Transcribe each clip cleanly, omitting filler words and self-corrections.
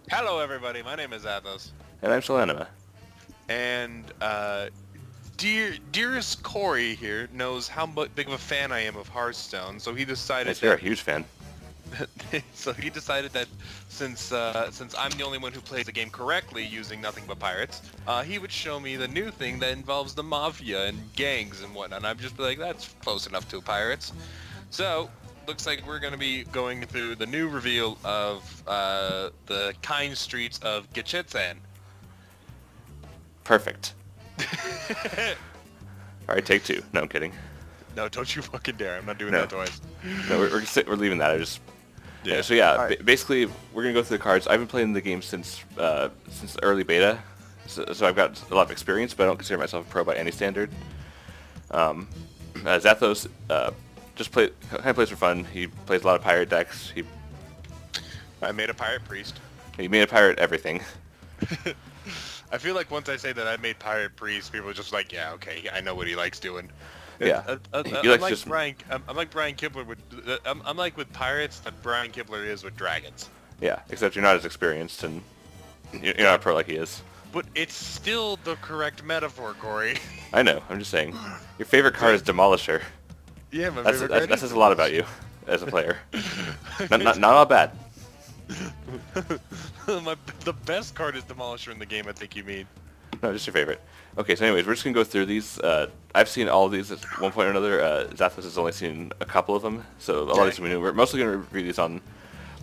Hello, everybody. My name is Zathos, And I'm Solanima. and dearest Corey here knows how big of a fan I am of Hearthstone. So he decided Yes, you're a that. huge fan. So he decided that since I'm the only one who plays the game correctly using nothing but pirates, he would show me the new thing that involves the mafia and gangs and whatnot. And I'd just be like, that's close enough to pirates. So looks like we're going to be going through the new reveal of the kind streets of Gadgetzan. Perfect. Alright, take two. No, I'm kidding. No, don't you fucking dare. I'm not doing No. that twice. No, we're leaving that. Yeah. So yeah, Alright. basically, we're going to go through the cards. I've been playing the game since early beta, so I've got a lot of experience, but I don't consider myself a pro by any standard. Zathos kind of plays for fun. He plays a lot of pirate decks. I made a pirate priest. He made a pirate everything. I feel like once I say that I made pirate priest, people are just like, yeah, okay, I know what he likes doing. Yeah. I'm He likes like just- Brian. I'm like Brian Kibler with. I'm like with pirates that Brian Kibler is with dragons. Yeah, except you're not as experienced, and you're not a pro like he is. But it's still the correct metaphor, Corey. I know. I'm just saying. Your favorite card is Demolisher. Yeah, my That favorite card says a lot about you as a player. not all bad. The best card is Demolisher in the game, I think you mean. No, just your favorite. Okay, so anyways, we're just going to go through these. I've seen all of these at one point or another. Zathos has only seen a couple of them, so a lot of these we knew. We're mostly going to review these on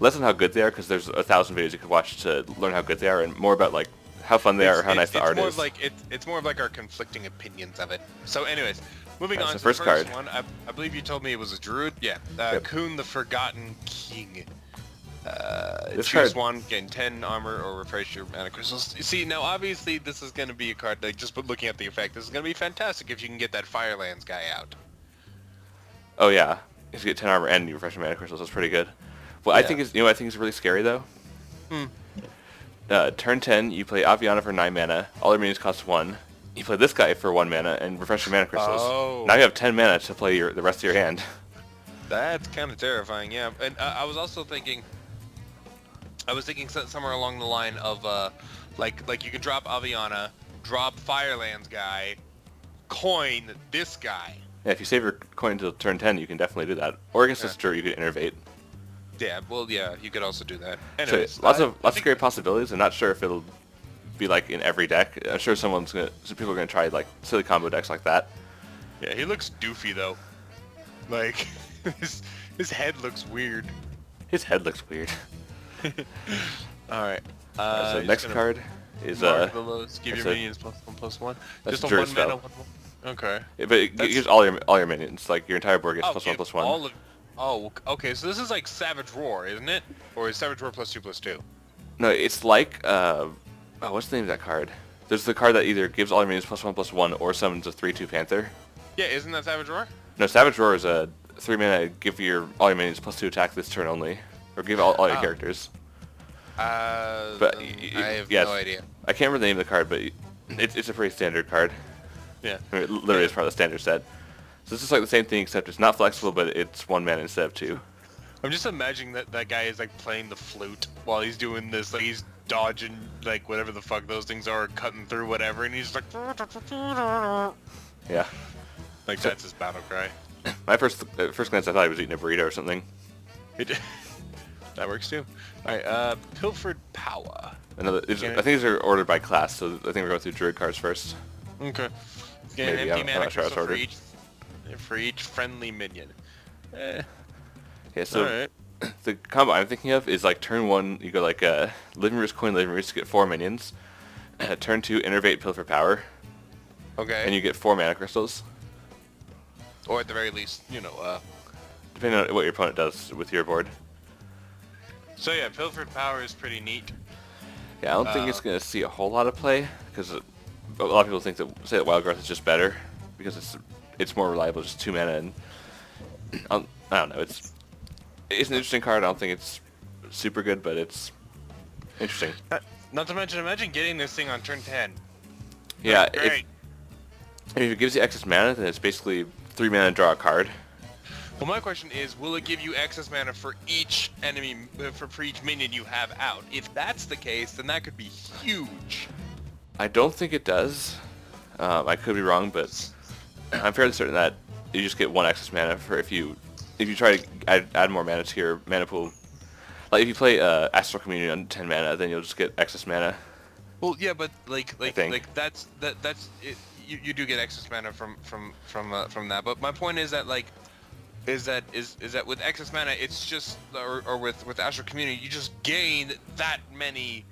less on how good they are, because there's 1,000 videos you could watch to learn how good they are, and more about like how fun they are or how nice the art more is. Of like, it's more of like our conflicting opinions of it. So anyways, moving Alright, on so to first the first card. one. I believe you told me it was a druid. Yeah, Yep. Kuhn the Forgotten King. This Choose card- one, gain 10 armor or refresh your mana crystals. You see, now obviously this is going to be a card, like just looking at the effect, this is going to be fantastic if you can get that Firelands guy out. Oh yeah, if you get 10 armor and you refresh your mana crystals, that's pretty good. Well, I Yeah. think I think is really scary though. Turn 10, you play Aviana for 9 mana. All your minions cost 1. You play this guy for 1 mana and refresh your mana crystals. Oh. Now you have 10 mana to play the rest of your hand. That's kind of terrifying, yeah. And I was also thinking, somewhere along the line of, like you can drop Aviana, drop Firelands guy, coin this guy. Yeah, if you save your coin until turn 10, you can definitely do that. Or against this druid, you could innervate. Yeah, well, yeah, you could also do that. So Anyways, lots I of think- scary possibilities. I'm not sure if it'll be like in every deck. I'm sure some people are gonna try like silly combo decks like that. Yeah, he looks doofy though. Like, his head looks weird. His head looks weird. Alright. So just next gonna card is mark the lowest, give that's your a- minions +1/+1. that's Just a a druid 1 mana, spell. 1/1. Okay. Yeah, but it That's- gives all your minions, like your entire board gets +1/+1. give all of. Oh, okay. So this is like Savage Roar, isn't it? Or is Savage Roar +2/+2? No, it's like what's the name of that card? There's the card that either gives all your minions +1/+1 or summons a 3/2 panther. Yeah, isn't that Savage Roar? No, Savage Roar is a 3 mana give all your minions +2 attack this turn only, or give all your Oh. characters. But But I have yes. no idea. I can't remember the name of the card, but it's a pretty standard card. Yeah. I mean, it literally is part of the standard set. So it's just like the same thing, except it's not flexible, but it's 1 mana instead of 2. I'm just imagining that guy is like playing the flute while he's doing this. Like he's dodging like whatever the fuck those things are, cutting through whatever, and he's like, Yeah. like that's his battle cry. My first glance, I thought he was eating a burrito or something. It, that works too. All right, Pilfered Power. I think these are ordered by class, so I think we're going through druid cards first. Okay. Get an Maybe, empty I'm mana not sure how it's crystal ordered. for each friendly minion. Eh. Yeah, so Alright. the combo I'm thinking of is like turn 1, you go like Living Roost, Coin Living Roost to get 4 minions. Turn 2, Innervate Pilfer Power, Okay. and you get 4 mana crystals. Or at the very least, Depending on what your opponent does with your board. So yeah, Pilfered Power is pretty neat. Yeah, I don't think it's going to see a whole lot of play, because a lot of people say that Wild Growth is just better, because it's more reliable, just 2 mana, and I don't know, it's an interesting card. I don't think it's super good, but it's interesting. Not to mention, imagine getting this thing on turn 10. Yeah, Great. if it gives you excess mana, then it's basically 3 mana draw a card. Well, my question is, will it give you excess mana for each enemy, for each minion you have out? If that's the case, then that could be huge. I don't think it does. I could be wrong, but I'm fairly certain that you just get 1 excess mana for if you try to add more mana to your mana pool. Like if you play Astral Community on 10 mana, then you'll just get excess mana. Well, yeah, but like that's it. You do get excess mana from that. But my point is that is that with excess mana, it's just or with Astral Community, you just gain that many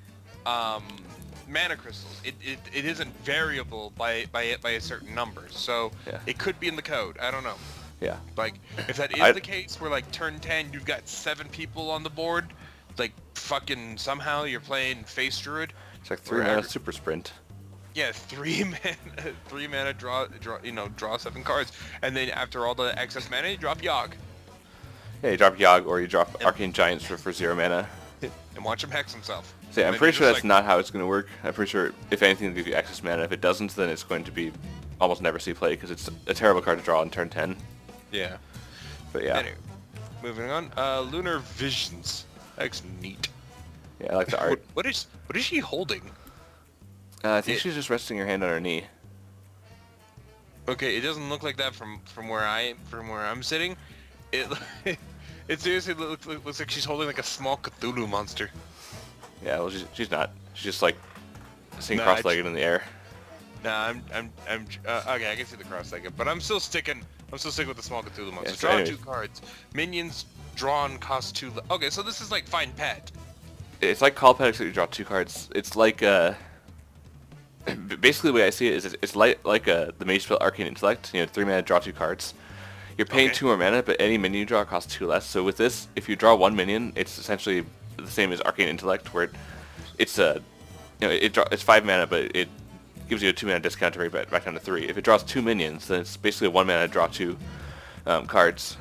mana crystals. It isn't variable by a certain number. So yeah. It could be in the code. I don't know. Yeah. Like if that is the case, where like turn 10 you've got 7 people on the board, like fucking somehow you're playing Face Druid. It's like 3 mana super sprint. Yeah, 3 mana draw 7 cards, and then after all the excess mana, you drop Yogg. Yeah, you drop Yogg or you drop Arcane Giants for 0 mana. And watch him hex himself. So yeah, I'm pretty sure that's not how it's going to work. I'm pretty sure if anything will give you excess mana. If it doesn't, then it's going to be almost never see play because it's a terrible card to draw on turn 10. Yeah. But yeah. Anyway, moving on. Lunar Visions. That's neat. Yeah, I like the art. What is she holding? I think she's just resting her hand on her knee. Okay, it doesn't look like that from where I'm sitting. It seriously looks like she's holding like a small Cthulhu monster. Yeah, well she's not. She's just like sitting cross-legged in the air. Nah, okay, I can see the cross-legged, but I'm still sticking with the small Cthulhu monster. Yeah, so Draw anyways. 2 cards. Minions drawn cost 2. Okay, so this is like Find Pet. It's like Call Pet except you draw 2 cards. It's like basically the way I see it is it's like the mage spell Arcane Intellect. 3 mana, draw 2 cards. You're paying 2 more mana, but any minion you draw costs 2 less. So with this, if you draw 1 minion, it's essentially the same as Arcane Intellect, where it's it's 5 mana, but it gives you a 2 mana discount to bring it back down to 3. If it draws 2 minions, then it's basically a 1 mana draw 2 cards,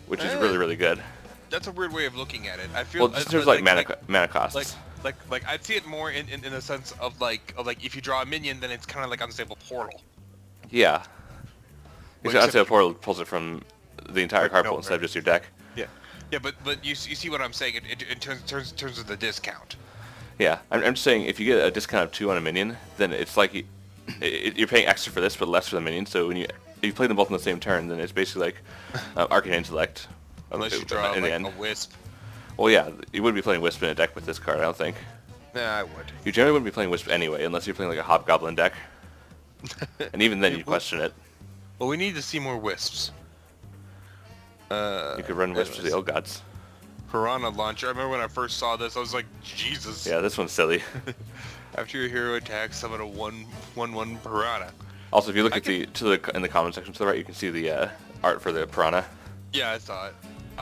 which is really, really good. That's a weird way of looking at it. I feel well, just in terms of mana costs. Like I'd see it more in the sense of like if you draw a minion, then it's kind of like Unstable Portal. Yeah. Unstable Portal pulls it from the entire card pool instead of just your deck. Yeah. Yeah, but you see what I'm saying in terms of the discount. Yeah, I'm just saying if you get a discount of 2 on a minion, then it's like you're paying extra for this but less for the minion. So if you play them both in the same turn, then it's basically like Arcane Intellect. Unless you draw in like the end. a Wisp. Well, yeah, you wouldn't be playing Wisp in a deck with this card, I don't think. Nah, I would. You generally wouldn't be playing Wisp anyway, unless you're playing like a Hobgoblin deck. And even then, you question it. Well, we need to see more Wisps. You could run Wisp to the Old Gods. Piranha Launcher. I remember when I first saw this, I was like, Jesus. Yeah, this one's silly. After your hero attacks, summon a 1/1 Piranha. Also, if you look in the comment section to the right, you can see the art for the Piranha. Yeah, I saw it.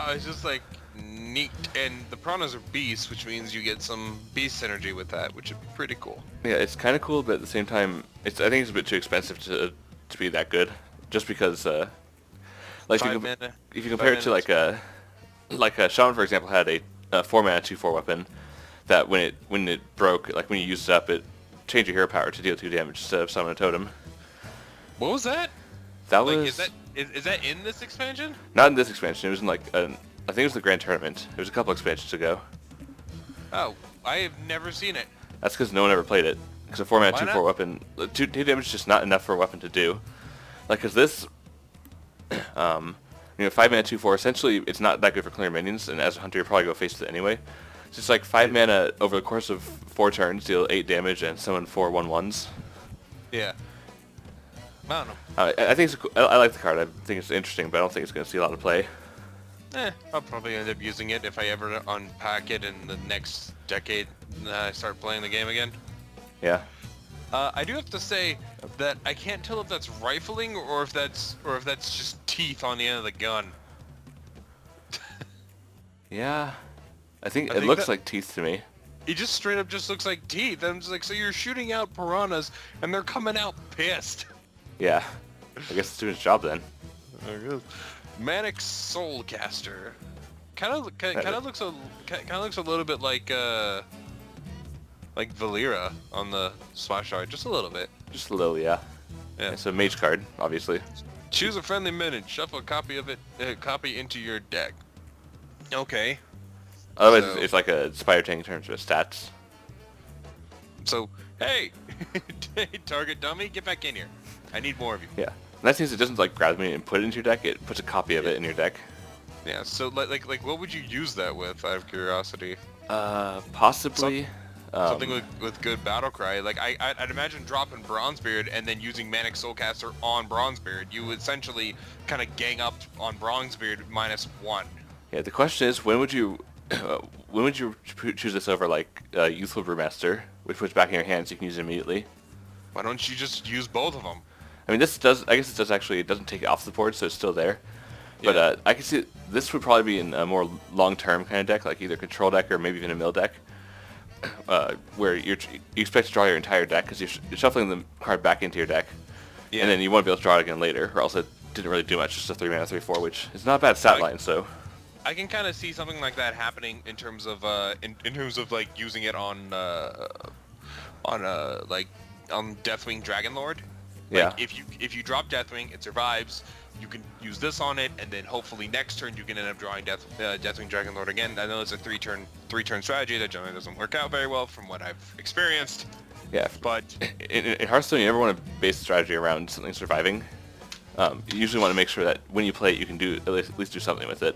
It's just like neat, and the piranhas are beasts, which means you get some beast synergy with that, which would be pretty cool. Yeah, it's kind of cool, but at the same time, I think it's a bit too expensive to be that good. Just because, like if you compare it to like a Shaman, for example, had a 4 mana 2/4 weapon that when it broke, like when you used it up, it changed your hero power to deal 2 damage instead of summon a totem. What was that? That like, was is that in this expansion? Not in this expansion. It was in like I think it was the Grand Tournament. It was a couple expansions ago. Oh, I have never seen it. That's because no one ever played it. Because a 4 mana 2/4 weapon, 2 damage is just not enough for a weapon to do. Like, because this, 5 mana 2/4, essentially it's not that good for clearing minions, and as a hunter you'll probably go face it anyway. It's just like 5 mana over the course of 4 turns, deal 8 damage and summon 4 1/1s. Yeah. I don't know. I think I like the card. I think it's interesting, but I don't think it's going to see a lot of play. I'll probably end up using it if I ever unpack it in the next decade and I start playing the game again. Yeah. I do have to say that I can't tell if that's rifling or if that's just teeth on the end of the gun. Yeah. I think it looks like teeth to me. It just straight up just looks like teeth. I'm just like, so you're shooting out piranhas and they're coming out pissed. Yeah. I guess it's doing its job then. There it goes. Manic Soulcaster. Kind of looks a little bit like Valera on the splash art, just a little bit. Just a little, yeah. Yeah. It's a mage card, obviously. Choose a friendly minion. Shuffle a copy of it. Copy into your deck. Okay. Otherwise, So, it's like a spider tank in terms of stats. so hey, target dummy, get back in here. I need more of you. Yeah. Nice thing is it doesn't like grab me and put it into your deck. It puts a copy of it in your deck. Yeah. So like, what would you use that with? Out of curiosity. Possibly. Something with good battle cry. Like I'd imagine dropping Bronzebeard and then using Manic Soulcaster on Bronzebeard. You would essentially kind of gang up on Bronzebeard -1. Yeah. The question is, when would you choose this over like Youthful Brewmaster, which puts back in your hands, you can use it immediately. Why don't you just use both of them? I mean, this does. I guess it does actually. It doesn't take it off the board, so it's still there. But Yeah. I can see this would probably be in a more long-term kind of deck, like either control deck or maybe even a mill deck, where you expect to draw your entire deck because you're shuffling the card back into your deck, Yeah. and then you won't be able to draw it again later, or else it didn't really do much. Just a 3-mana 3/4, which is not a bad stat line. So I can kind of see something like that happening in terms of in terms of like using it on like on Deathwing Dragonlord. yeah, Like if you drop Deathwing, it survives. You can use this on it, and then hopefully next turn you can end up drawing Deathwing Dragonlord again. I know it's a three turn strategy that generally doesn't work out very well from what I've experienced. yeah. But In Hearthstone, you never want to base strategy around something surviving. You usually want to make sure that when you play it, you can do at least do something with it.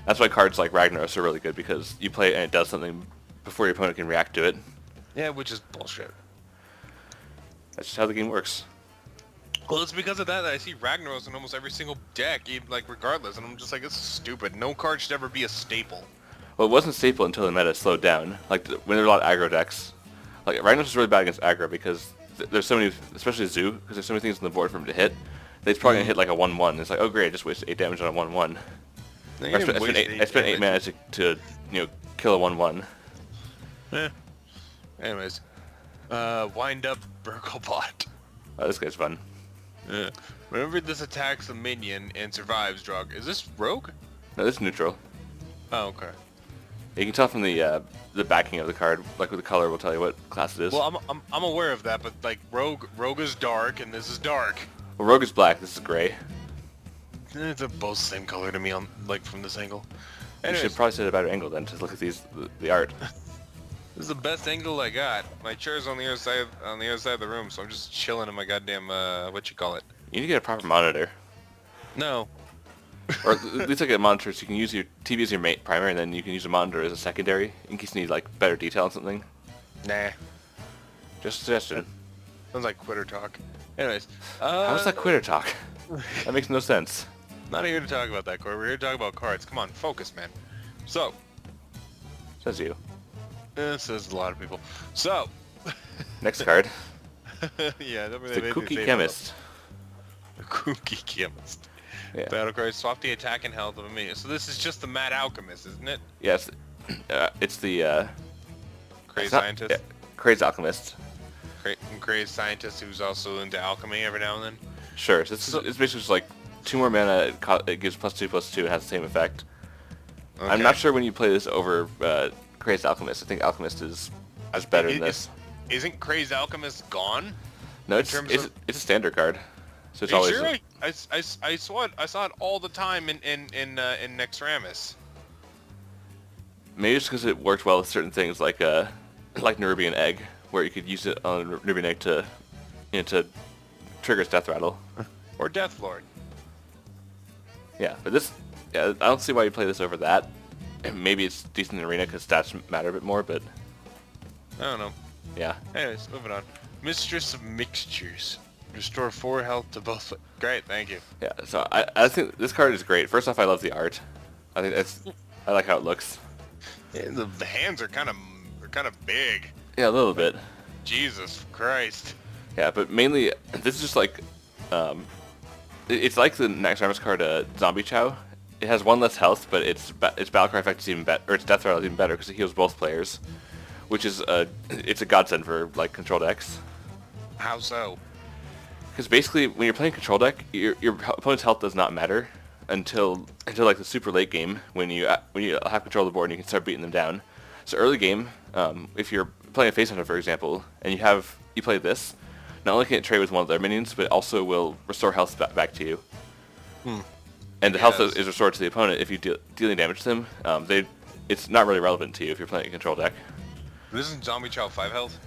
That's why cards like Ragnaros are really good, because you play it and it does something before your opponent can react to it. yeah, which is bullshit. That's just how the game works. Well, it's because of that I see Ragnaros in almost every single deck, even like regardless, and I'm just like, this is stupid. No card should ever be a staple. Well, it wasn't staple until the meta slowed down. Like when there were a lot of aggro decks. Like Ragnaros is really bad against aggro because there's so many, especially Zoo, because there's so many things on the board for him to hit. He's probably gonna hit like a 1/1. It's like, oh great, I just wasted 8 damage on a 1/1. I spent 8 mana to kill a 1/1. Yeah. Anyways, wind up Burglebot. Oh, this guy's fun. Yeah. Whenever this attacks a minion and survives, drug. Is this rogue? No, this is neutral. Oh, okay. You can tell from the backing of the card, like with the color will tell you what class it is. Well, I'm aware of that, but like rogue is dark and this is dark. Well, Rogue is black, this is gray. It's both the same color to me on like from this angle. You Anyways, should probably set a better angle then to look at the art. this is the best angle I got. My chair's on the other side of the room, so I'm just chilling in my goddamn what you call it. You need to get a proper monitor. No. Or at least like a monitor so you can use your TV as your primary, and then you can use a monitor as a secondary in case you need like better detail on something. Nah. Just a suggestion. Sounds like quitter talk. Anyways, How's that quitter talk? That makes no sense. Not here to talk about that, Corey. We're here to talk about cards. Come on, focus, man. So, Says you. this says a lot of people. So, Next card. yeah, The Kooky Chemist. The Kooky Chemist. Yeah. Battle card, swap the attack and health of a minion. So this is just the Mad Alchemist, isn't it? Yes. It's the Crazy it's not- scientist. yeah, Crazy Alchemist. Crazy scientist who's also into alchemy every now and then. Sure. So it's basically just like 2 more mana. It gives +2/+2 and has the same effect. Okay. I'm not sure when you play this over Crazy Alchemist. I think Alchemist is better than this. Isn't Crazy Alchemist gone? No, in it's terms it's, of- it's a standard card. So it's Are you always sure? I saw it all the time in Nexramis. maybe it's because it worked well with certain things like Nerubian Egg, where you could use it on Nerubian Egg to to trigger its Death Rattle. Or Deathlord. Yeah, but I don't see why you play this over that. Maybe it's decent in Arena because stats matter a bit more, but I don't know. yeah. Anyways, moving on. Mistress of Mixtures. Restore 4 health to both. Great, thank you. Yeah, so I think this card is great. First off, I love the art. I think I like how it looks. Yeah, the hands are kind of big. Yeah, a little bit. Jesus Christ. Yeah, but mainly this is just like, it's like the next Armors card, Zombie Chow. It has 1 less health, but its Battlecry effect is even better, or its Death Rattle is even better because it heals both players, which is it's a godsend for like control decks. How so? Because basically, when you're playing control deck, your opponent's health does not matter until like the super late game when you have control of the board and you can start beating them down. So early game, if you're playing a face hunter, for example, and you play this, not only can it trade with one of their minions, but it also will restore health back to you. And the health is restored to the opponent if you dealing damage to them. It's not really relevant to you if you're playing a control deck. But isn't Zombie Chow 5 health?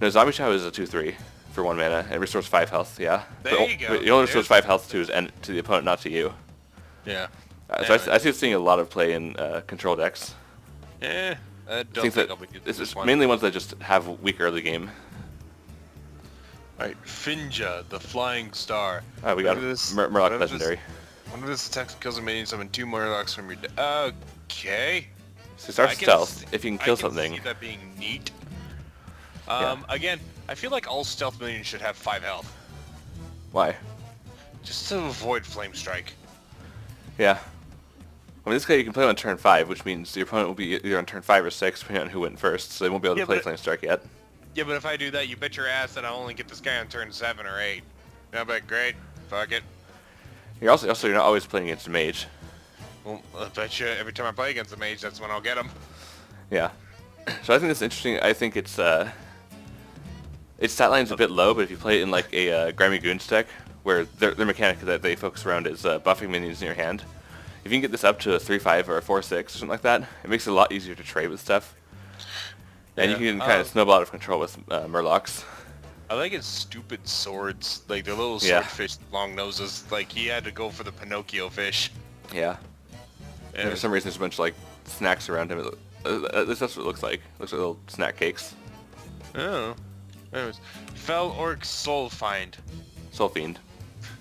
No, Zombie Chow is a 2/3 for 1 mana. It restores 5 health, yeah. There you go. But it only restores 5 health to the opponent, not to you. Yeah. So I see it seeing a lot of play in control decks. Yeah. I don't think I'll be using it's this one. mainly ones that just have weak early game. Alright, Finja, the Flying Star. We got Murloc Legendary. One of this attacks kills a minion, summon 2 Murlocs from your deck. Okay. So it starts stealth. If you can kill something. I can see that being neat. Yeah. Again, I feel like all stealth minions should have 5 health. Why? Just to avoid Flame Strike. Yeah. I mean, this guy you can play on turn 5, which means your opponent will be either on turn 5 or 6, depending on who went first, so they won't be able to play Flame Strike yet. Yeah, but if I do that, you bet your ass that I'll only get this guy on turn 7 or 8. I'll bet, great, fuck it. You're also you're not always playing against a mage. Well, I bet you every time I play against a mage, that's when I'll get him. Yeah. So I think that's interesting. I think its stat line's a bit low, but if you play it in like a Grimy Goons deck, where their mechanic that they focus around is buffing minions in your hand, if you can get this up to a 3/5 or a 4/6 or something like that, it makes it a lot easier to trade with stuff. And you can kind of snowball out of control with Murlocs. I like his stupid swords, like the little swordfish, long noses. Like he had to go for the Pinocchio fish. Yeah. And for some reason, there's a bunch of like snacks around him. At least that's what it looks like. It looks like little snack cakes. Oh. Anyways, Fell Orc Soul Find. Soul Fiend.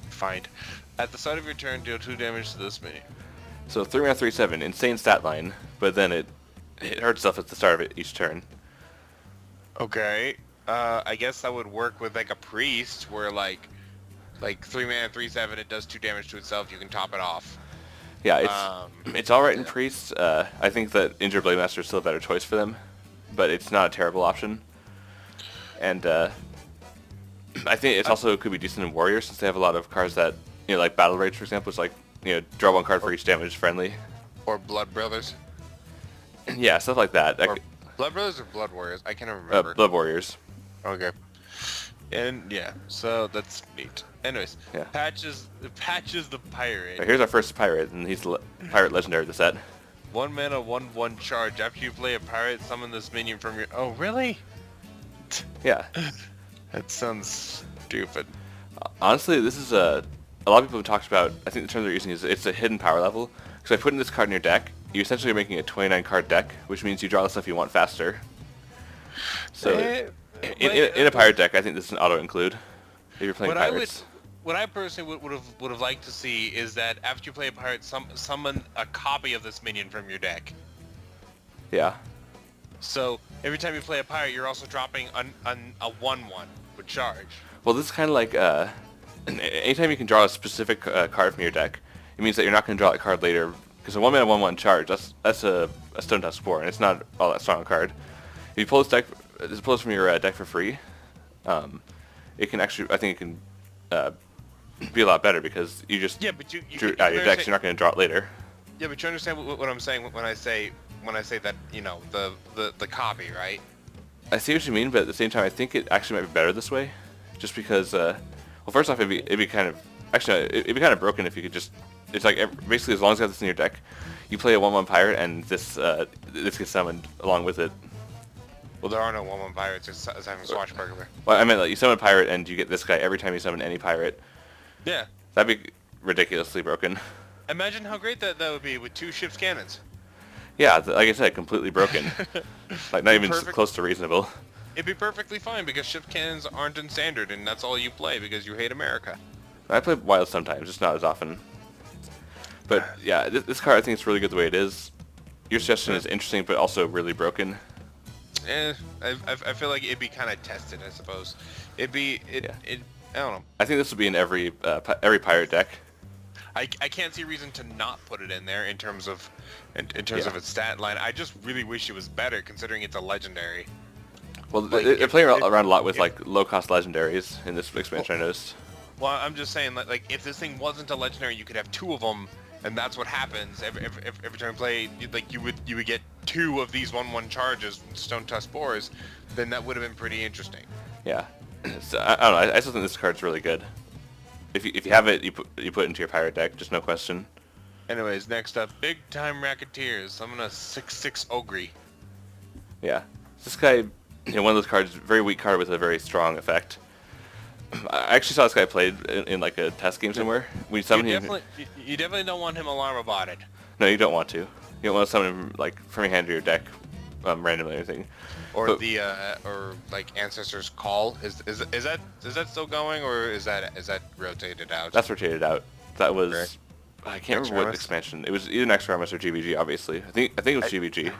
Find. At the start of your turn, deal 2 damage to this minion. So 3 mana 3/7, insane stat line, but then it hurts stuff at the start of it each turn. Okay. I guess that would work with like a priest, where like 3 mana 3/7, it does 2 damage to itself. You can top it off. Yeah, it's all right in priest. I think that Injured Blade Master is still a better choice for them, but it's not a terrible option. And I think it also could be decent in warrior since they have a lot of cards that like Battle Rage, for example, is like draw 1 card for each damage friendly. Or Blood Brothers. Yeah, stuff like that. Or Blood Brothers or Blood Warriors? I can't remember. Blood Warriors. Okay. And yeah, so that's neat. Anyways, yeah. Patches the pirate. Right, here's our first pirate, and he's pirate legendary of the set. 1 mana, 1/1 charge. After you play a pirate, summon this minion from your. Oh, really? Yeah. That sounds stupid. Honestly, this is a lot of people have talked about. I think the term they're using is it's a hidden power level. Because by putting this card in your deck, you essentially are making a 29 card deck, which means you draw the stuff you want faster. So in a pirate deck, I think this is an auto include. If you're playing pirates. What I personally would have liked to see is that after you play a pirate, summon a copy of this minion from your deck. Yeah. So every time you play a pirate, you're also dropping a 1/1 with charge. Well, this is kind of like anytime you can draw a specific card from your deck, it means that you're not going to draw that card later. Because a 1 mana 1/1 charge, that's a Stone Tusk Spore, and it's not all that strong a card. If you pull this from your deck for free, it can actually, I think it can be a lot better because you just drew out your deck, so you're not going to draw it later. Yeah, but you understand what I'm saying when I say that the copy, right? I see what you mean, but at the same time, I think it actually might be better this way, just because. Well, first off, it'd be kind of broken if you could just. It's like basically as long as you have this in your deck, you play a 1/1 pirate and this gets summoned along with it. Well, there are no 1/1 pirates as having Swashbuckler. Well, I meant like you summon a pirate and you get this guy every time you summon any pirate. Yeah. That'd be ridiculously broken. Imagine how great that would be with 2 ship's cannons. Yeah, like I said, completely broken. Like not even close to reasonable. It'd be perfectly fine because ship cannons aren't in standard, and that's all you play because you hate America. I play wild sometimes, just not as often. But yeah, this card I think it's really good the way it is. Your suggestion is interesting, but also really broken. I feel like it'd be kind of tested, I suppose. I don't know. I think this would be in every pirate deck. I can't see a reason to not put it in there in terms of of its stat line. I just really wish it was better considering it's a legendary. Well, they're playing around a lot with like low-cost legendaries in this expansion. I noticed. Well, I'm just saying like if this thing wasn't a legendary, you could have 2 of them, and that's what happens every time you play. Like you would get 2 of these 1/1 charges, Stone Tusk Spores. Then that would have been pretty interesting. Yeah. So, I don't know. I still think this card's really good. If you have it, you put it into your pirate deck, just no question. Anyways, next up, Big Time Racketeers. I'm gonna 6/6 Ogre. Yeah, this guy, one of those cards, very weak card with a very strong effect. I actually saw this guy played in like a test game somewhere. We summoned him. You definitely don't want him alarm roboted. No, you don't want to. You don't want to summon him like from your hand to your deck, randomly or anything. Or or like Ancestor's Call. Is that still going, or is that rotated out? That's rotated out. That was Okay. I can't remember what expansion. It was either Next Ramus or GVG, obviously. I think it was GVG.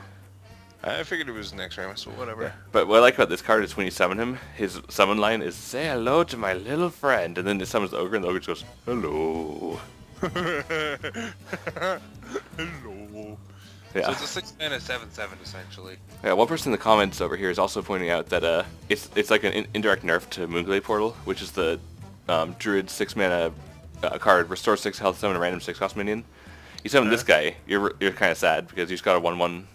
I figured it was next Ramus, so whatever. Yeah. But what I like about this card is when you summon him, his summon line is "Say hello to my little friend," and then it summons the ogre, and the ogre just goes "Hello." Hello. Yeah. So it's a 6-mana 7/7 essentially. Yeah. One person in the comments over here is also pointing out that it's like an indirect nerf to Moonglade Portal, which is the Druid 6-mana card, restore 6 health, summon a random 6-cost minion. You summon this guy, you're kind of sad because you just got a 1/1.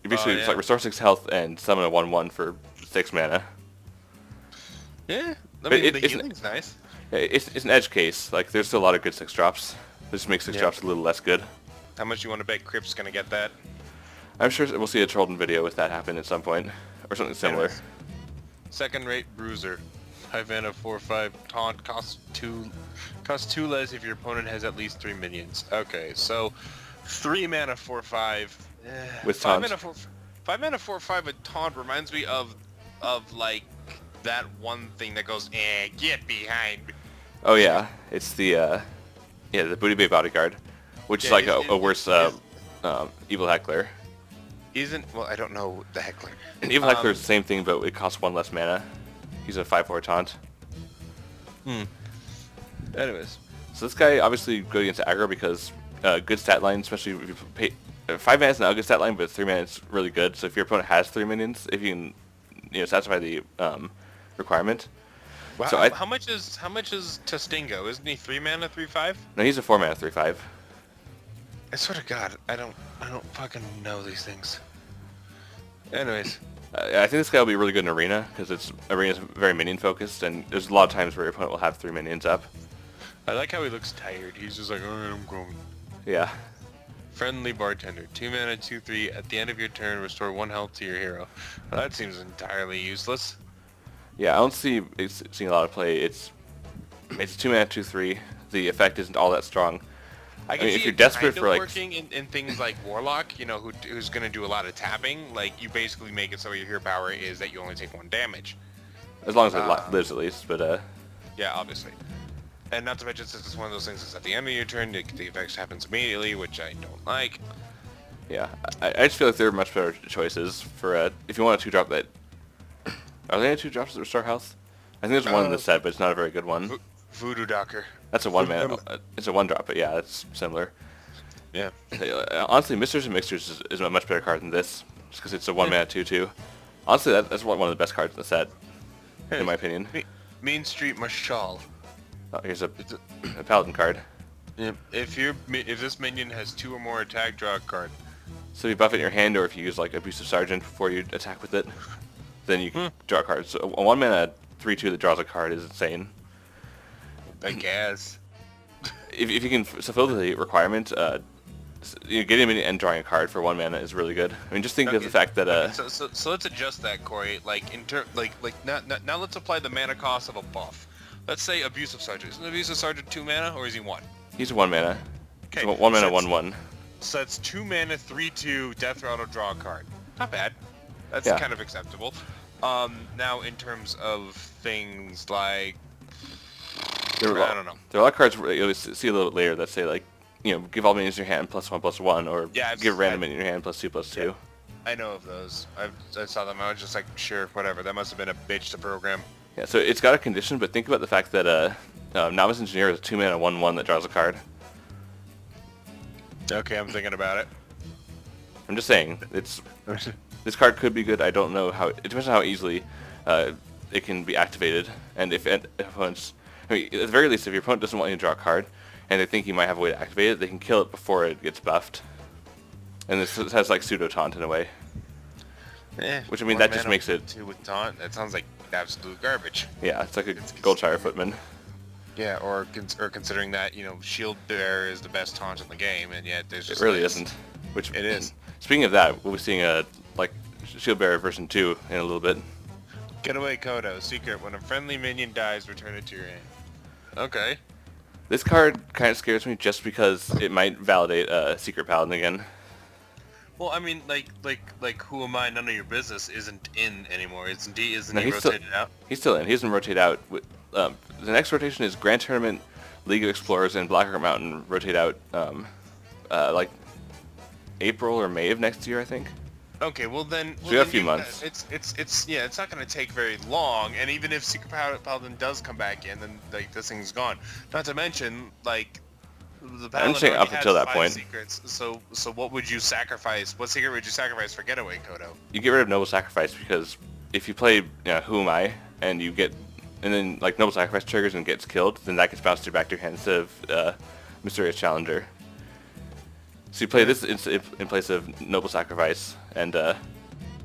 You basically it's like restore 6 health and summon a 1/1 for 6 mana. Yeah, I mean, the healing's nice. It's an edge case. Like there's still a lot of good 6-drops. This just makes 6-drops a little less good. How much you want to bet Crypt's gonna get that? I'm sure we'll see a Trollden video with that happen at some point, or something similar. Anyways. Second-rate Bruiser. High mana 4/5 taunt costs two less if your opponent has at least 3 minions. Okay, so 3 mana 4/5 with 5 taunt. mana 4/5 with taunt reminds me of like that one thing that goes get behind me. Oh yeah, it's the the Booty Bay Bodyguard, which is like a worse Evil Heckler. Well, I don't know the Heckler. And Evil Heckler is the same thing, but it costs 1 less mana. He's a 5/4 taunt. Anyways, so this guy obviously good against aggro because good stat line, especially if you pay 5 mana is not a good stat line, but 3 mana is really good. So if your opponent has 3 minions, if you can satisfy the requirement. Well, so how much is Testingo? Isn't he 3 mana 3/5? No, he's a 4 mana 3/5. I swear to God, I don't fucking know these things. Anyways, I think this guy will be really good in Arena because Arena's very minion focused, and there's a lot of times where your opponent will have 3 minions up. I like how he looks tired. He's just like, alright, I'm going. Yeah. Friendly Bartender. 2 mana 2/3. At the end of your turn, restore 1 health to your hero. Well, that seems entirely useless. Yeah, I don't see seeing a lot of play. It's 2 mana 2/3. The effect isn't all that strong. I mean, if you're desperate for like working in things like Warlock, who's gonna do a lot of tapping, like you basically make it so your hero power is that you only take 1 damage. as long as it lives at least, but yeah, obviously. And not to mention, since it's one of those things that's at the end of your turn, the effects happens immediately, which I don't like. yeah, I just feel like there are much better choices for if you want a 2-drop that. Are there any 2-drops that restore health? I think there's one in the set, but it's not a very good one. Voodoo Docker. That's a 1 mana. It's a 1-drop, but yeah, that's similar. Yeah. Honestly, Misters and Mixers is a much better card than this, just because it's a 1 mana 2/2. Honestly, that's one of the best cards in the set, in my opinion. Mean Street Marshal. Oh, here's a Paladin card. Yeah. If this minion has 2 or more attack, draw a card. So if you buff it in your hand, or if you use like Abusive Sergeant before you attack with it, then you can draw a card. So a 1 mana 3/2 that draws a card is insane. I guess. If you can fulfill the requirement, getting a minion and drawing a card for 1 mana is really good. I mean, just think of the fact that So let's adjust that, Corey. Like now let's apply the mana cost of a buff. Let's say Abusive Sergeant. Isn't Abusive Sergeant 2 mana, or is he 1? he's a 1 mana. Okay. 1 mana 1/1. So that's 2 mana 3/2 Death Rattle, draw a card. Not bad. That's kind of acceptable. Now in terms of things like I don't know. There are a lot of cards where you'll see a little bit later that say like, give all minions in your hand +1/+1, or give random minion in your hand +2/+2. Yeah, I know of those. I saw them. I was just like, sure, whatever. That must have been a bitch to program. Yeah, so it's got a condition, but think about the fact that Novice Engineer is a 2 mana 1/1 that draws a card. Okay, I'm thinking about it. I'm just saying, this card could be good. I don't know how. It depends on how easily it can be activated, and if opponents. I mean, at the very least, if your opponent doesn't want you to draw a card, and they think you might have a way to activate it, they can kill it before it gets buffed. And this has like pseudo taunt in a way. Which I mean, that just makes it. 2 with taunt. That sounds like absolute garbage. Yeah, it's like a Goldshire Footman. Yeah, or considering that, you know, Shield Bearer is the best taunt in the game, and yet there's just... It really isn't. Which it is. Speaking of that, we'll be seeing a, like, Shield Bearer version 2 in a little bit. Getaway Kodo, secret, when a friendly minion dies, return it to your hand. Okay. This card kind of scares me just because it might validate Secret Paladin again. Well, I mean, like, who am I? None of your business isn't in anymore. Isn't he No, rotated out? He's still in. He doesn't rotate out. The next rotation is Grand Tournament, League of Explorers, and Blackheart Mountain rotate out like April or May of next year, I think. Okay, well then... So we have a few months. It's not going to take very long, and even if Secret Paladin does come back in, then like this thing's gone. Not to mention, like, the Paladin I'm saying up already until has that 5 point. secrets, so what would you sacrifice? What secret would you sacrifice for Getaway Kodo? You get rid of Noble Sacrifice because if you play Who Am I, and you get... And then, like, Noble Sacrifice triggers and gets killed, then that gets bounced back to your hand instead of Mysterious Challenger. So you play this in place of Noble Sacrifice, and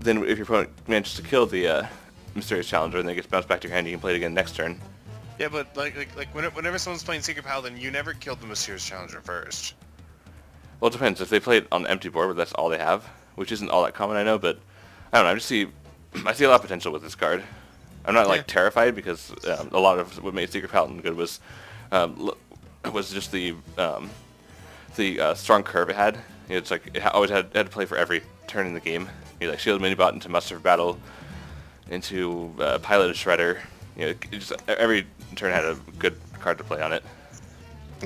then if your opponent manages to kill the Mysterious Challenger and then it gets bounced back to your hand, you can play it again next turn. Yeah, but like whenever someone's playing Secret Paladin, you never killed the Mysterious Challenger first. Well, it depends. If they play it on an empty board, but that's all they have, which isn't all that common, I know, but I don't know. I see a lot of potential with this card. I'm not like terrified because a lot of what made Secret Paladin good was just the strong curve it had. You know, it's like it always had to play for every turn in the game. You know, like Shield Minibot into Muster of Battle, into Piloted Shredder. You know, it just every turn had a good card to play on it.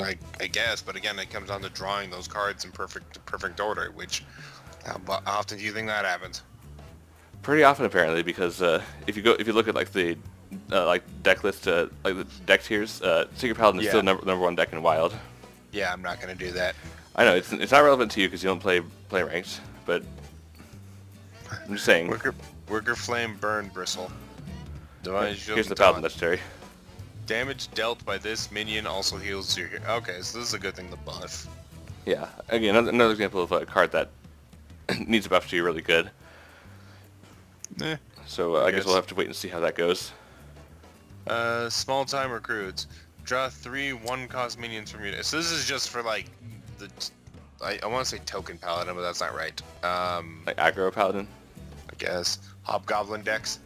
I guess, but again, it comes down to drawing those cards in perfect order. Which, how often do you think that happens? Pretty often, apparently, because if you look at like the deck list, like the deck tiers, Secret Paladin is still number 1 deck in Wild. Yeah, I'm not gonna do that. I know it's not relevant to you because you don't play ranked, but I'm just saying. Worker Flame, Burn, Bristle. Here's the Paladin legendary. Damage dealt by this minion also heals your... Okay, so this is a good thing to buff. Yeah, again, another example of a card that needs a buff to be really good. So I guess we'll have to wait and see how that goes. Small time recruits. Draw 3 1-cost minions from your deck. So this is just for like the... I want to say Token Paladin, but that's not right. Like aggro Paladin? I guess. Hobgoblin decks.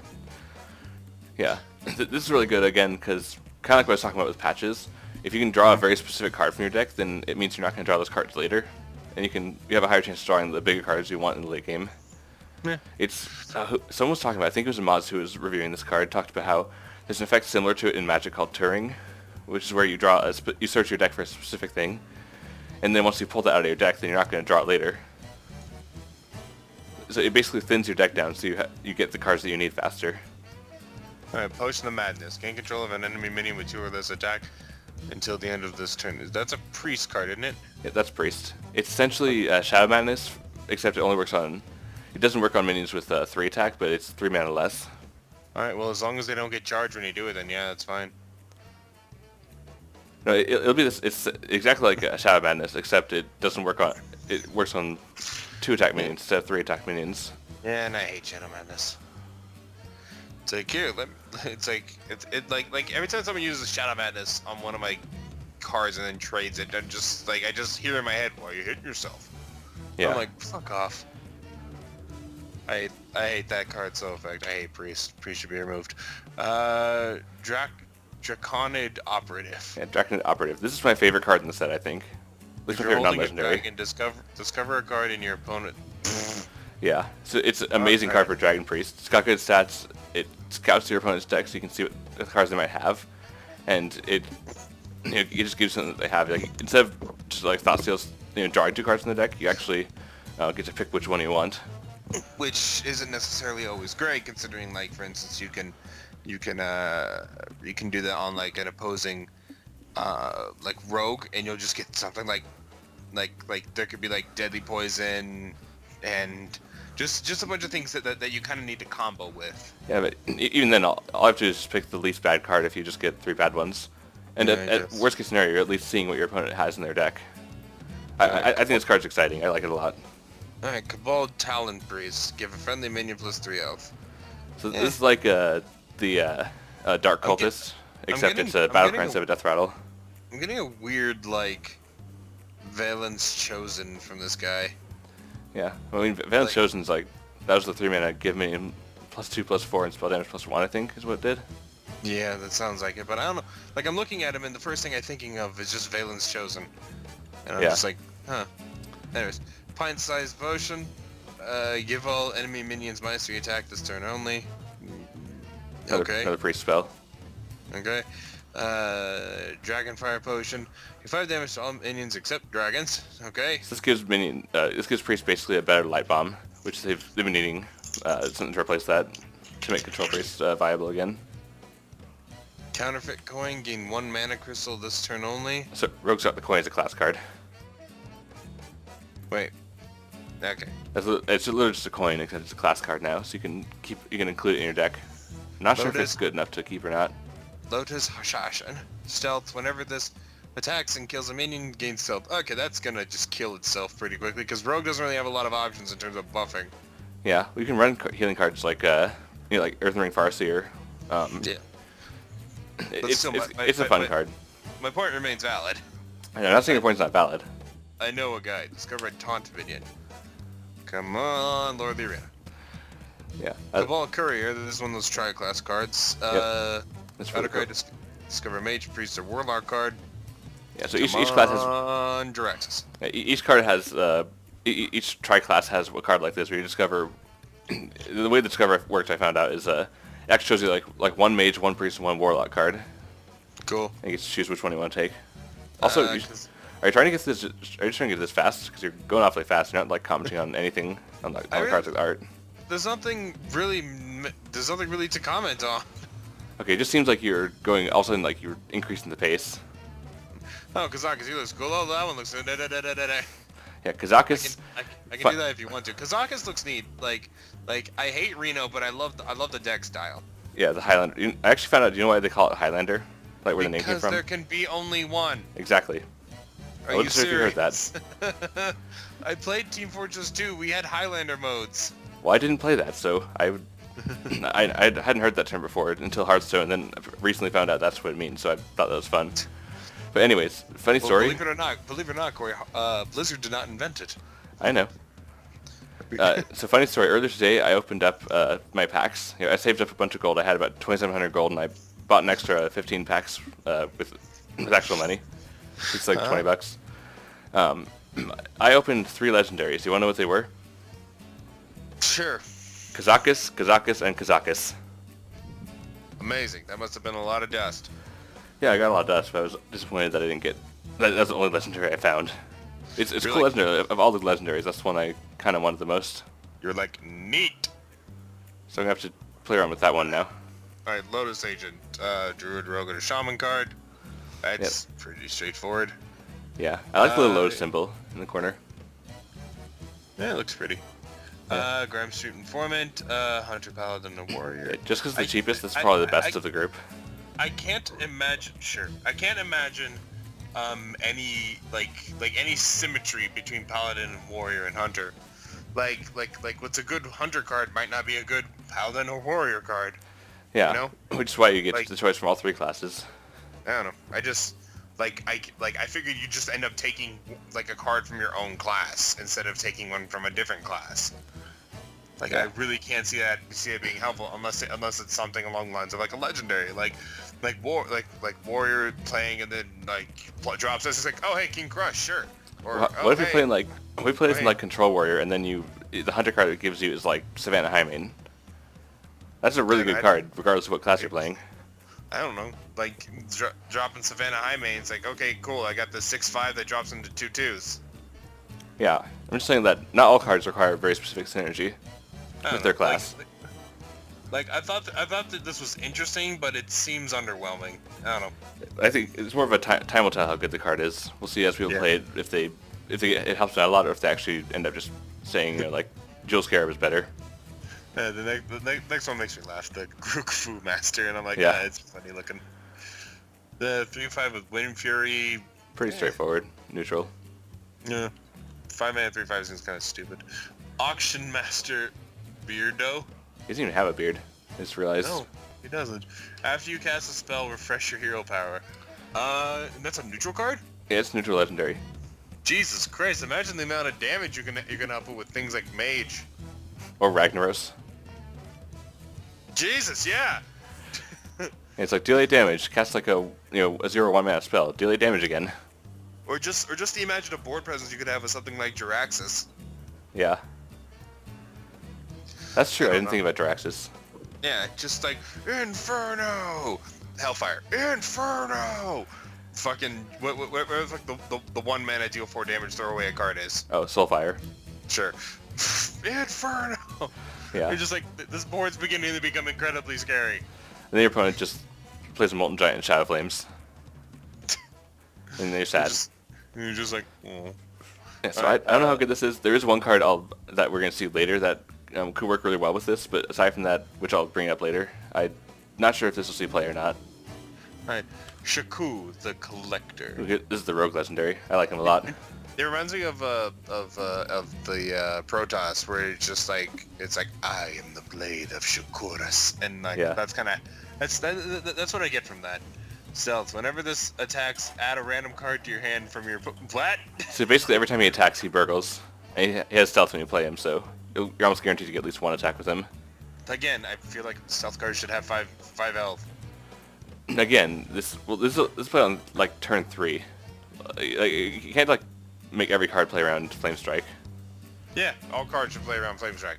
Yeah. This is really good, again, because kind of like what I was talking about with patches. If you can draw a very specific card from your deck, then it means you're not going to draw those cards later. And you have a higher chance of drawing the bigger cards you want in the late game. Yeah. It's someone was talking about, I think it was Moz who was reviewing this card, talked about how there's an effect similar to it in Magic called Turing, which is where you draw you search your deck for a specific thing, and then once you pull that out of your deck, then you're not going to draw it later. So it basically thins your deck down, so you get the cards that you need faster. Alright, Potion of Madness. Gain control of an enemy minion with 2 or less attack until the end of this turn. That's a priest card, isn't it? Yeah, that's priest. It's essentially Shadow Madness, except it only works on... It doesn't work on minions with 3 attack, but it's 3 mana less. Alright, well as long as they don't get charged when you do it, then yeah, that's fine. No, it'll be this. It's exactly like Shadow Madness, except it doesn't work on... It works on 2 attack minions instead of 3 attack minions. Yeah, and I hate Shadow Madness. It's like, here, it's like every time someone uses Shadow Madness on one of my cards and then trades it, I just hear in my head, well, you're hitting yourself. Yeah. I'm like, fuck off. I hate that card so effect. I hate Priest. Priest should be removed. Draconid Operative. Yeah, Draconid Operative. This is my favorite card in the set, I think. This is my favorite non-legendary. Discover a card in your opponent. Yeah, so it's an amazing card for Dragon Priest. It's got good stats. It scouts your opponent's deck so you can see what the cards they might have, and it just gives them that they have. Like, instead of just like Thought Steals, drawing 2 cards in the deck, you actually get to pick which one you want. Which isn't necessarily always great, considering, like, for instance, you can do that on like an opposing like rogue, and you'll just get something like there could be like Deadly Poison and just a bunch of things that you kind of need to combo with. Yeah, but even then, all I have to do is just pick the least bad card if you just get 3 bad ones. And at worst case scenario, you're at least seeing what your opponent has in their deck. I think this card's exciting. I like it a lot. Alright, Cabal Talon Priest. Give a friendly minion +3 health. So this is like the Dark Cultist, except it's a Battlecry instead of a Death Rattle. I'm getting a weird, like, Valence Chosen from this guy. Yeah, I mean, Valence Chosen's like, that was the 3-mana give minion +2/+4 and spell damage +1, I think, is what it did. Yeah, that sounds like it, but I don't know. Like, I'm looking at him, and the first thing I'm thinking of is just Valence Chosen. And I'm just like, huh. Anyways, Pint-Sized Potion. Give all enemy minions -3 attack this turn only. Okay. Another free spell. Okay. Dragonfire Potion. Do 5 damage to all minions except dragons. Okay. So this gives Priest basically a better Light Bomb, which they've been needing something to replace that to make Control Priest viable again. Counterfeit Coin. Gain 1 mana crystal this turn only. So Rogue's got the coin as a class card. Wait. Okay. It's literally just a coin, except it's a class card now, so you can include it in your deck. I'm not sure if it's good enough to keep or not. Lotus Hashashin. Stealth. Whenever this attacks and kills a minion, gains stealth. Okay, that's gonna just kill itself pretty quickly, because Rogue doesn't really have a lot of options in terms of buffing. Yeah, we can run healing cards like like Earth Ring Farseer. Yeah. It's a fun card. My point remains valid. I'm not saying your point's not valid. I know a guy. Discover a taunt minion. Come on, Lord of the Arena. Yeah. Cabal Courier. This is one of those tri-class cards. That's really cool. Discover a Mage, Priest, or Warlock card. Yeah. So each class has. On Jiraxis. Each card has each tri-class has a card like this where you discover. The way the Discover works, I found out, is it actually shows you like 1 Mage, 1 Priest, and 1 Warlock card. Cool. And you get to choose which one you want to take. Also, are you trying to get this? Are you just trying to get this fast? Because you're going awfully fast. You're not like commenting on anything on the cards with art. There's nothing really to comment on. Okay, it just seems like you're going. All of a sudden, like you're increasing the pace. Oh, Kazakus, he looks cool. Oh, that one looks. Yeah, Kazakus. I can do that if you want to. Kazakus looks neat. Like I hate Reno, but I love the deck style. Yeah, the Highlander. I actually found out. Do you know why they call it Highlander? Like where the name came from? Because there can be only one. Exactly. Are you serious? If you heard that. I played Team Fortress 2. We had Highlander modes. Well, I didn't play that, so I hadn't heard that term before until Hearthstone, and then recently found out that's what it means. So I thought that was fun. But anyways, funny story. Believe it or not, Corey, Blizzard did not invent it. I know. So funny story. Earlier today, I opened up my packs. I saved up a bunch of gold. I had about 2,700 gold, and I bought an extra 15 packs with actual money. It's like $20. I opened 3 legendaries. You want to know what they were? Sure. Kazakus, and Kazakus. Amazing. That must have been a lot of dust. Yeah, I got a lot of dust, but I was disappointed that I didn't get. That's the only legendary I found. It's really? Cool legendary. Of all the legendaries, that's the one I kind of wanted the most. You're like, neat. So I'm going to have to play around with that one now. Alright, Lotus Agent. Druid, Rogue, and a Shaman card. That's pretty straightforward. Yeah, I like the little Lotus symbol in the corner. Yeah, it looks pretty. Grime Street Informant, Hunter, Paladin, and Warrior. Yeah, just because it's the cheapest, that's probably the best of the group. I can't imagine. Sure, I can't imagine any any symmetry between Paladin and Warrior and Hunter. Like what's a good Hunter card might not be a good Paladin or Warrior card. Yeah, you know? Which is why you get the choice from all 3 classes. I don't know. I just I figured you just end up taking like a card from your own class instead of taking one from a different class. Like I really can't see it being helpful unless it's something along the lines of like a legendary, like Warrior playing and then like drops this. It's like, oh hey, King Crush, sure. Or what if you're playing like we play this in like Control Warrior and then the Hunter card it gives you is like Savannah Highmane. That's a really good card, regardless of what class you're playing. I don't know, like dropping Savannah Highmane. It's like, okay, cool. I got the 6/5 that drops into 2/2s. Yeah, I'm just saying that not all cards require very specific synergy with their class. Like I thought that this was interesting, but it seems underwhelming. I don't know. I think it's more of a time will tell how good the card is. We'll see as people play it if it helps out a lot, or if they actually end up just saying like Jewel Scarab is better. The next one makes me laugh. The Grook Fu Master, and I'm like, it's funny looking. The 3/5 with Wind Fury. Pretty straightforward, neutral. Yeah. 5 mana 3/5 seems kind of stupid. Auction Master Beardo. He doesn't even have a beard. I just realized. No, He doesn't. After you cast a spell, refresh your hero power. And that's a neutral card? Yeah, it's neutral legendary. Jesus Christ, imagine the amount of damage you're gonna output with things like Mage. Or Ragnaros. Jesus, yeah! And it's like, deal 8 damage, cast like a 0/1 mana spell, deal 8 damage again. Or just the imaginative board presence you could have with something like Jiraxis. Yeah. That's true, I didn't think about Jiraxis. Yeah, just like, Inferno! Hellfire, Inferno! Fucking, whatever like the 1 mana deal 4 damage throwaway a card is. Oh, Soulfire. Sure. Inferno! Yeah. You're just like, this board's beginning to become incredibly scary. And then your opponent just plays a Molten Giant and Shadow Flames. And then you're sad. You're just like, oh. Yeah, so I don't know how good this is. There is one card that we're going to see later that could work really well with this, but aside from that, which I'll bring up later, I'm not sure if this will see play or not. Alright, Shaku, the Collector. This is the Rogue Legendary. I like him a lot. It reminds me of the Protoss, where it's like I am the blade of Shakuras, and like that's what I get from that. Stealth. Whenever this attacks, add a random card to your hand from your flat. So basically, every time he attacks, he burgles. And he has stealth when you play him, so you're almost guaranteed to get at least one attack with him. Again, I feel like stealth cards should have 5 health. Again, this play on like turn 3. Like, you can't like make every card play around Flame Strike. Yeah, all cards should play around Flame Strike.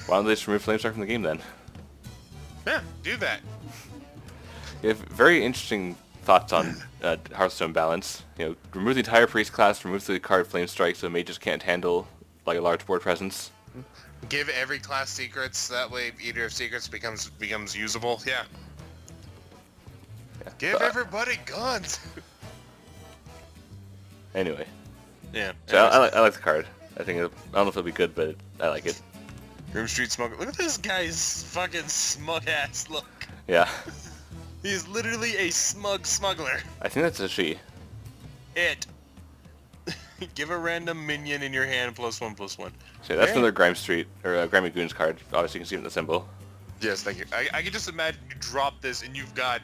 Why don't they just remove Flame Strike from the game then? Yeah, do that. You have very interesting thoughts on Hearthstone balance. Remove the entire priest class, remove the card Flame Strike, so mages can't handle like a large board presence. Give every class secrets. That way, Eater of Secrets becomes usable. Yeah. Give everybody guns. Anyway. Yeah. So I like the card. I don't know if it'll be good, but I like it. Grim Street Smuggler. Look at this guy's fucking smug ass look. Yeah. He's literally a smug smuggler. I think that's a she. It. Give a random minion in your hand +1/+1. So that's another Grime Street, or Grimy Goons card. Obviously you can see it in the symbol. Yes, thank you. I can just imagine you drop this and you've got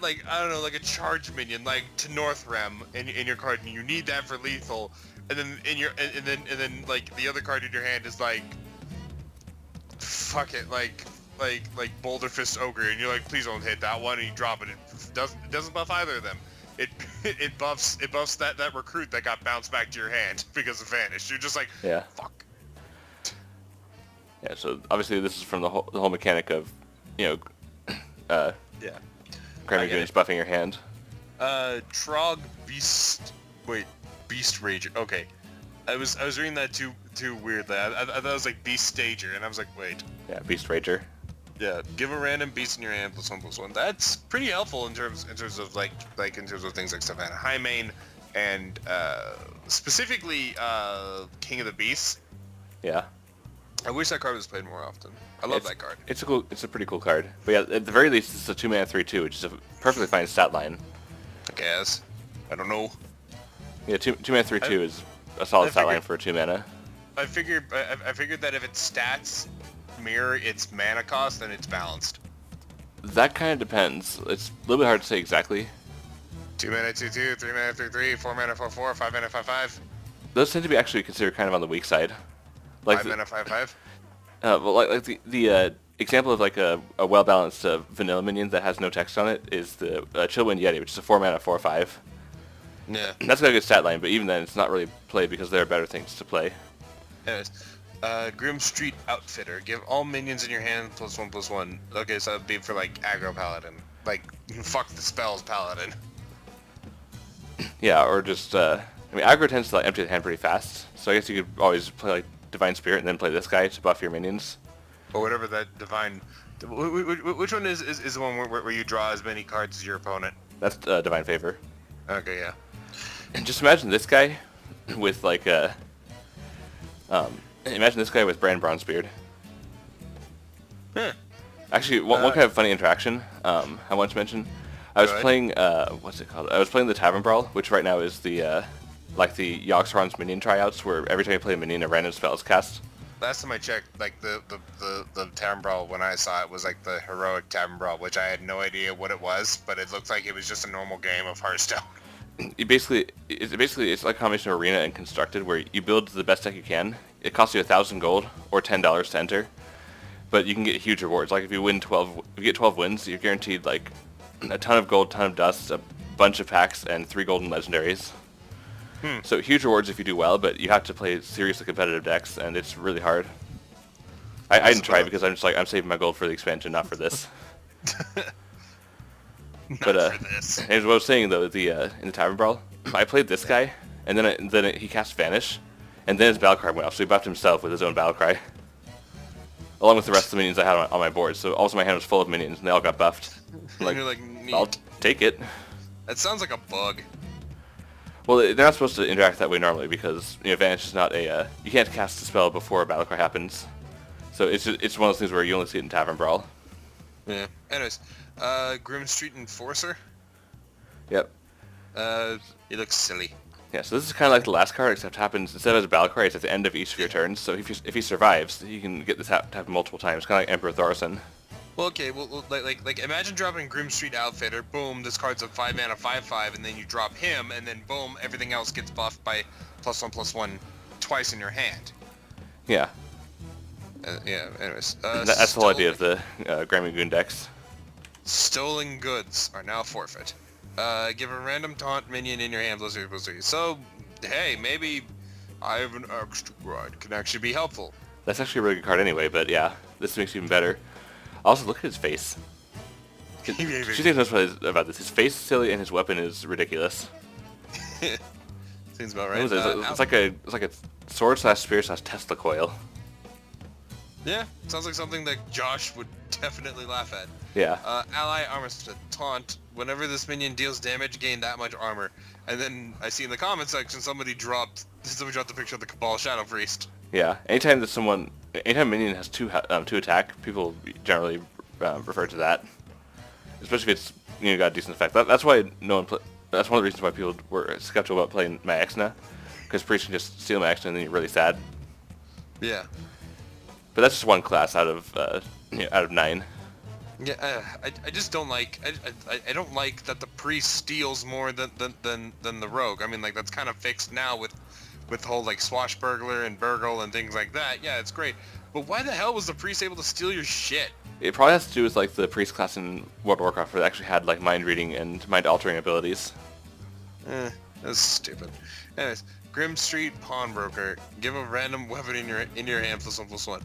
like, I don't know, like a charge minion, like to Northrem in your card, and you need that for lethal, and then like the other card in your hand is like, fuck it, like Boulder Fist Ogre, and you're like, please don't hit that one, and you drop it. It doesn't buff either of them. It buffs that recruit that got bounced back to your hand because of Vanish. You're just like, yeah, fuck. Yeah, so obviously this is from the whole mechanic of, Grimy Goons buffing your hand. Trog Beast. Wait, Beast Rager. Okay, I was reading that too weirdly. I thought it was like Beast Stager, and I was like, wait. Yeah, Beast Rager. Yeah, give a random beast in your hand +1/+1. That's pretty helpful in terms of like in terms of things like Savannah Highmane and specifically King of the Beasts. Yeah. I wish that card was played more often. I love that card. It's a pretty cool card. But yeah, at the very least, it's a 2-mana 3/2, which is a perfectly fine stat line. I guess. I don't know. Yeah, 2-mana 3/2 is a solid stat line for a 2-mana. I figured that if its stats mirror its mana cost, then it's balanced. That kind of depends. It's a little bit hard to say exactly. 2 mana 2/2, 3 mana 3/3, 4 mana 4/4, 5 mana 5/5. Those tend to be actually considered kind of on the weak side. Like 5 mana 5/5. Well, like the example of like a well-balanced vanilla minion that has no text on it is the Chillwind Yeti, which is a 4 mana 4/5. Yeah. That's got a good stat line, but even then, it's not really played because there are better things to play. Yes. Grim Street Outfitter. Give all minions in your hand +1/+1. Okay, so that'd be for like aggro paladin. Like, fuck the spells paladin. Yeah, or just aggro tends to like empty the hand pretty fast. So I guess you could always play like Divine Spirit and then play this guy to buff your minions. Or whatever that divine. Which one is the one where you draw as many cards as your opponent? That's Divine Favor. Okay, yeah. And just imagine this guy with like imagine this guy with Brand Bronzebeard. Huh. Actually, one kind of funny interaction I want to mention. I was playing what's it called? I was playing the Tavern Brawl, which right now is the like the Yoxron's minion tryouts, where every time you play a minion, a random spell is cast. last time I checked, like the Tavern Brawl when I saw it was like the heroic Tavern Brawl, which I had no idea what it was, but it looked like it was just a normal game of Hearthstone. It's like a combination of arena and constructed, where you build the best deck you can. It costs you 1,000 gold or $10 to enter, but you can get huge rewards. Like if you get 12 wins, you're guaranteed like a ton of gold, ton of dust, a bunch of packs, and 3 golden legendaries. So huge rewards if you do well, but you have to play seriously competitive decks, and it's really hard. I didn't try because I'm saving my gold for the expansion, not for this. For this. And what I was saying though, in the Tavern Brawl, I played this guy, and then he cast Vanish, and then his battle cry went off, so he buffed himself with his own battle cry, along with the rest of the minions I had on my board. So also my hand was full of minions, and they all got buffed. Like, you're like, neat. I'll take it. That sounds like a bug. Well, they're not supposed to interact that way normally because Vanish is not a you can't cast a spell before a battle cry happens. So it's one of those things where you only see it in Tavern Brawl. Yeah. Anyways, Grim Street Enforcer. Yep. He looks silly. Yeah, so this is kind of like the last card, except happens instead of as a battle cry, it's at the end of each of your turns. So if he survives, he can get this to happen multiple times, kind of like Emperor Thorson. Well, okay. Well, like imagine dropping Grim Street Outfitter. Boom, this card's a 5 mana 5/5, and then you drop him, and then boom, everything else gets buffed by +1/+1 twice in your hand. Yeah. Yeah. Anyways, That's the whole idea of the Grand Goon decks. Stolen goods are now forfeit. Give a random taunt minion in your hand +3/+3. So, hey, maybe I have an extra ride can actually be helpful. That's actually a really good card anyway, but yeah, this makes it even better. Also, look at his face. She thinks about this. His face is silly and his weapon is ridiculous. Seems about right. It's like a sword / spear / Tesla coil. Yeah, sounds like something that Josh would definitely laugh at. Yeah. Ally armor taunt. Whenever this minion deals damage, gain that much armor. And then I see in the comment section somebody dropped the picture of the Cabal Shadow Priest. Yeah. Anytime a minion has two attack, people generally refer to that. Especially if it's got a decent effect. That's why that's one of the reasons why people were skeptical about playing Maexna, because Priest can just steal Maexna and then you're really sad. Yeah. But that's just one class out of 9. Yeah, I just don't like I don't like that the priest steals more than the rogue. I mean, like, that's kind of fixed now with the whole like swashbuckler and burgle and things like that. Yeah, it's great. But why the hell was the priest able to steal your shit? It probably has to do with like the priest class in World of Warcraft, where they actually had like mind reading and mind altering abilities. That's stupid. Anyways, Grim Street Pawnbroker. Give a random weapon in your hand +1/+1.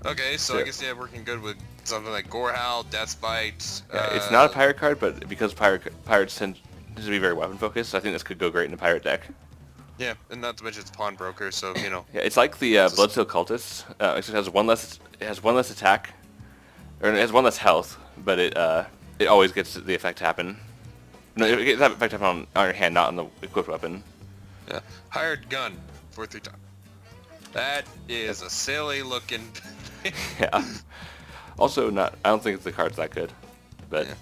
Okay, so Sure. I guess working good with something like Gorehowl, Deathbite. Yeah, it's not a pirate card, but because pirates tend to be very weapon focused, I think this could go great in a pirate deck. Yeah, and not to mention it's Pawnbroker, so Yeah, it's like the Bloodsteel Cultist. Except it has one less attack, or it has one less health, but it always gets the effect to happen. No, it gets that effect to happen on your hand, not on the equipped weapon. Yeah, Hired Gun for 3 times. That is a silly looking. Yeah. Also, I don't think the card's that good, but. Yeah.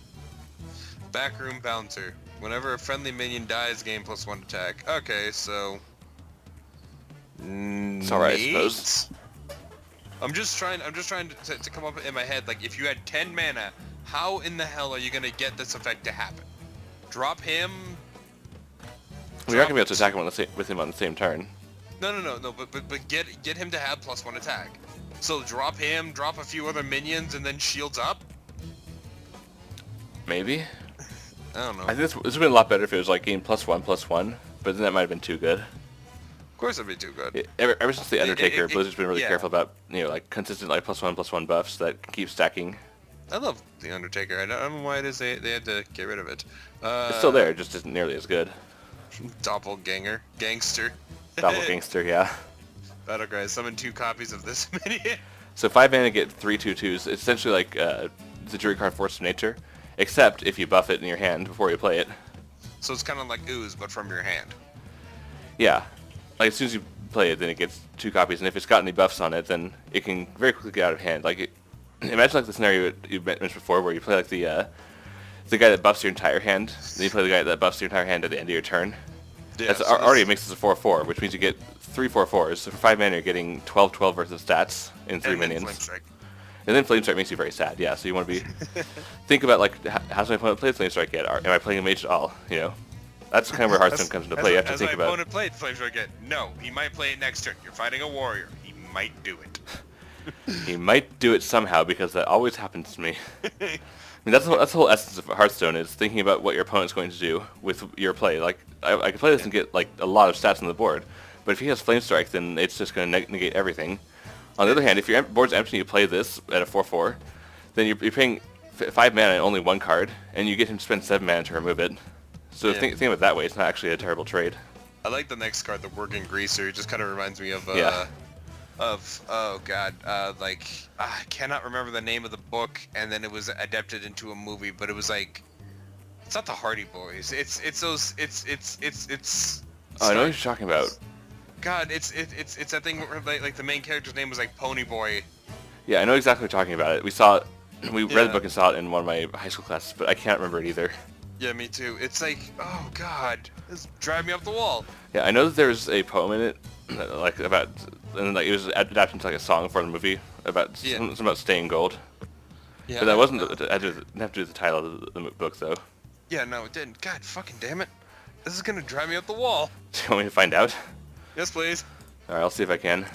Backroom Bouncer. Whenever a friendly minion dies, gain +1 attack. Okay, so. It's alright, I suppose. I'm just trying to come up in my head, like, if you had 10 mana, how in the hell are you gonna get this effect to happen? Drop him. Well, you're not gonna be able to attack him with him on the same turn. No, but get him to have +1 attack. So drop him, drop a few other minions, and then shields up? Maybe. I don't know. I think this would have been a lot better if it was like game +1/+1, but then that might have been too good. Of course it'd be too good. Yeah, ever since the Undertaker, Blizzard's been really careful about like consistent like +1/+1 buffs that can keep stacking. I love the Undertaker. I don't know why it is they had to get rid of it. It's still there, it just isn't nearly as good. Doppelganger. Gangster. Doppelgangster, yeah. Battlecry. Summon 2 copies of this minion. So 5 mana get 3 2/2s. It's essentially like the Jury card Force of Nature, except if you buff it in your hand before you play it. So it's kind of like Ooze, but from your hand. Yeah. Like as soon as you play it, then it gets 2 copies, and if it's got any buffs on it, then it can very quickly get out of hand. Like, imagine like the scenario you mentioned before, where you play like the guy that buffs your entire hand, then you play the guy that buffs your entire hand at the end of your turn. Yeah, That's so already makes this a 4/4, which means you get three 4/4s. So for 5 mana, you're getting 12/12 versus stats in 3 minions. Flame Strike. And then Flame Strike makes you very sad. Yeah, so you want to be think about like how's my opponent played Flame Strike yet? Am I playing a mage at all? You know, that's kind of where Hearthstone comes into play. You have to think about. Has my opponent played Flame Strike yet? No, he might play it next turn. You're fighting a warrior. He might do it. He might do it somehow because that always happens to me. I mean, that's the whole essence of Hearthstone is thinking about what your opponent's going to do with your play. Like, I can play this and get like a lot of stats on the board, but if he has Flame Strike, then it's just going to negate everything. On the other hand, if your board's empty and you play this at a 4/4, then you're paying 5 mana and only 1 card, and you get him to spend 7 mana to remove it. So think of it that way. It's not actually a terrible trade. I like the next card, the Working Greaser. It just kind of reminds me of oh god, I cannot remember the name of the book, and then it was adapted into a movie, but it was like, it's not the Hardy Boys. It's those. It's. Oh, I know what you're talking about. God, it's that thing where like the main character's name was like Pony Boy. Yeah, I know exactly what you're talking about. We read the book and saw it in one of my high school classes, but I can't remember it either. Yeah, me too. It's like, oh god, this drive me up the wall. Yeah, I know that there's a poem in it, like about, and like it was adapted into like a song for the movie about something about staying gold. Yeah, but that wasn't. It didn't have to do with the title of the book though. Yeah, no, it didn't. God, fucking damn it! This is gonna drive me up the wall. Do you want me to find out? Yes, please. All right, I'll see if I can.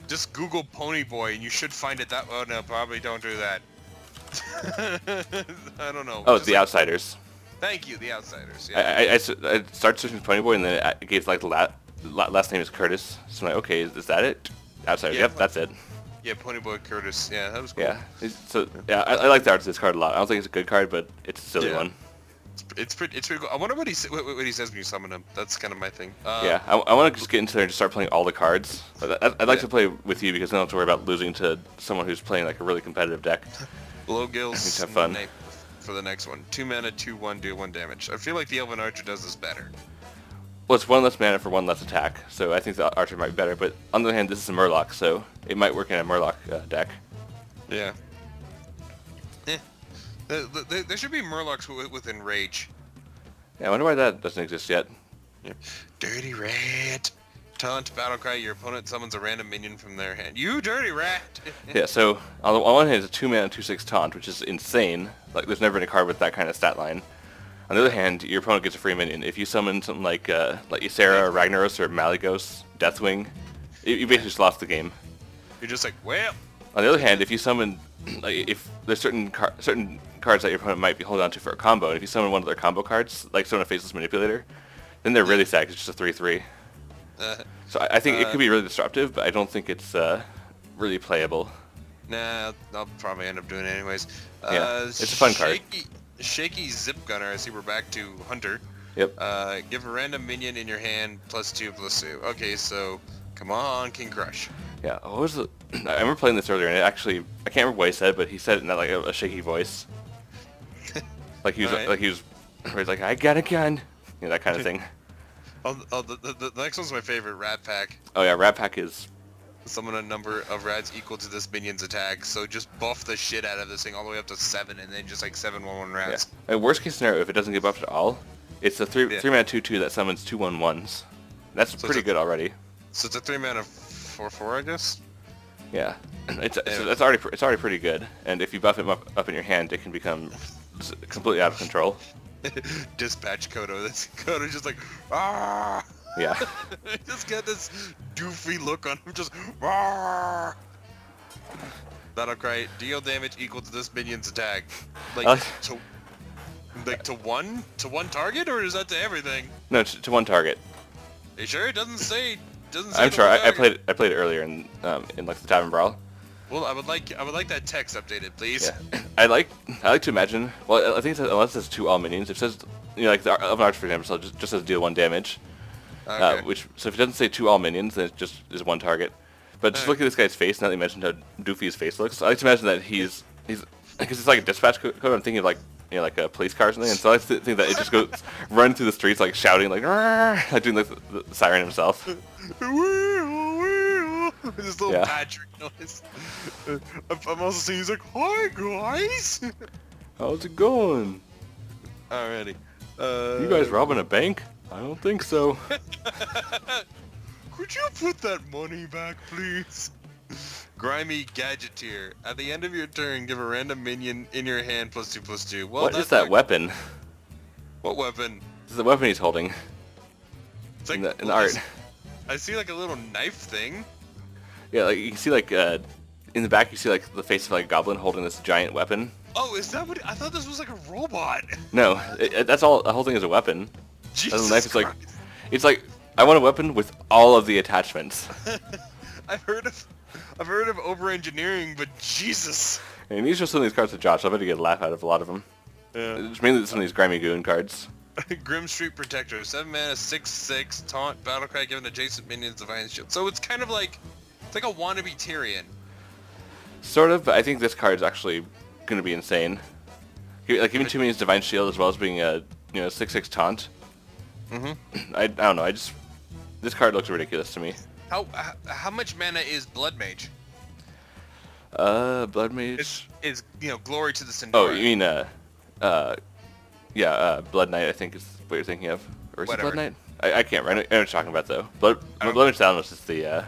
Just Google Pony Boy, and you should find it that. Oh no, probably don't do that. I don't know. Oh, it's The Outsiders. Thank you, The Outsiders. Yeah. I started searching Pony Boy, and then it gave like the last name is Curtis. So I'm like, okay, is that it? Outsiders. Yep, that's it. Yeah, Pony Boy Curtis. Yeah, that was cool. Yeah. So yeah, I like the art of this card a lot. I don't think it's a good card, but it's a silly one. It's pretty cool. I wonder what he says when you summon him. That's kind of my thing. Yeah, I want to just get into there and just start playing all the cards. I'd like to play with you because I don't have to worry about losing to someone who's playing like a really competitive deck. Blowgill's have fun. For the next one. 2 mana, 2/1, do 1 damage. I feel like the Elven Archer does this better. Well, it's 1 less mana for 1 less attack, so I think the Archer might be better. But on the other hand, this is a Murloc, so it might work in a Murloc deck. Yeah. There should be Murlocs with Enrage. Yeah, I wonder why that doesn't exist yet. Yeah. Dirty Rat. Taunt, Battlecry, your opponent summons a random minion from their hand. You dirty rat! Yeah, so on one hand, it's a 2 mana 2/6 taunt, which is insane. Like, there's never been a card with that kind of stat line. On the other hand, your opponent gets a free minion. If you summon something like Ysera or Ragnaros or Malygos, Deathwing, you basically just lost the game. You're just like, well. On the other hand, if you summon, like, if there's certain cards that your opponent might be holding on to for a combo, and if you summon one of their combo cards, like summon a Faceless Manipulator, then they're really sad 'cause it's just a 3/3. So I think it could be really disruptive, but I don't think it's really playable. Nah, I'll probably end up doing it anyways. Yeah, it's a fun card. Shaky Zip Gunner, I see we're back to Hunter. Yep. Give a random minion in your hand, +2/+2. Okay, so, come on, King Crush. Yeah, what was the... I remember playing this earlier, and it actually... I can't remember what he said, but he said it in like a shaky voice. Like he was, right. where he's like, I got a gun! You know, that kind of thing. The next one's my favorite, Rat Pack. Oh yeah, Rat Pack is... Summon a number of rats equal to this minion's attack, so just buff the shit out of this thing all the way up to 7, and then just like 7/1/1 rats. Yeah. Worst case scenario, if it doesn't get buffed at all, it's a 3 mana 2/2 that summons 2/1/1s. That's so pretty good already. So it's a 3 mana 4/4, I guess. Yeah, it's already pretty good. And if you buff it up in your hand, it can become completely out of control. Dispatch Kodo. This Kodo's just like, ah. Yeah. Just got this doofy look on him, just ah. Battlecry, deal damage equal to this minion's attack. Like to one target, or is that to everything? No, to one target. Are you sure? It doesn't say. I'm sure. I played it earlier in like the Tavern Brawl. Well, I would like that text updated, please. Yeah. I like to imagine. Well, I think it says, unless it says 2 all minions, it says, you know, like the Elven Archer, for example, so it just says deal 1 damage. Okay. So if it doesn't say 2 all minions, then it just is 1 target. But just look at this guy's face. Now that you mentioned how doofy his face looks, I like to imagine that he's because it's like a dispatch code. I'm thinking of like, you know, like a police car or something. And so I like to think that it just goes run through the streets like shouting like doing like the siren himself. This little Patrick noise. I'm also seeing he's like, hi guys. How's it going? Alrighty. You guys robbing a bank? I don't think so. Could you put that money back, please? Grimy Gadgeteer. At the end of your turn, give a random minion in your hand +2/+2. Well, What is that weapon? What weapon? This is the weapon he's holding. It's like, in the art. I see like a little knife thing. Yeah, like you can see like in the back you see like the face of like a goblin holding this giant weapon. Oh, is that what? I thought this was like a robot. No, that's all. The whole thing is a weapon. Jesus the knife is Christ. like, it's like I want a weapon with all of the attachments. I've heard of over-engineering, but Jesus. And these are some of these cards to Josh. I bet you get a laugh out of a lot of them. Yeah. It's mainly some of these Grimy Goon cards. Grim Street Protector, 7 mana, 6/6, taunt, battlecry, given adjacent minions divine shield. So it's kind of like, it's like a wannabe Tyrion. Sort of, but I think this card is actually going to be insane. Like giving 2 minions divine shield as well as being a 6/6 taunt. I don't know. This card looks ridiculous to me. How much mana is Blood Mage? Blood Mage Is Glory to the Sindora. Oh, you mean Blood Knight, I think is what you're thinking of. Or is it Blood Knight? I can't remember. I know what you're talking about though. Blood Mage Zathos is the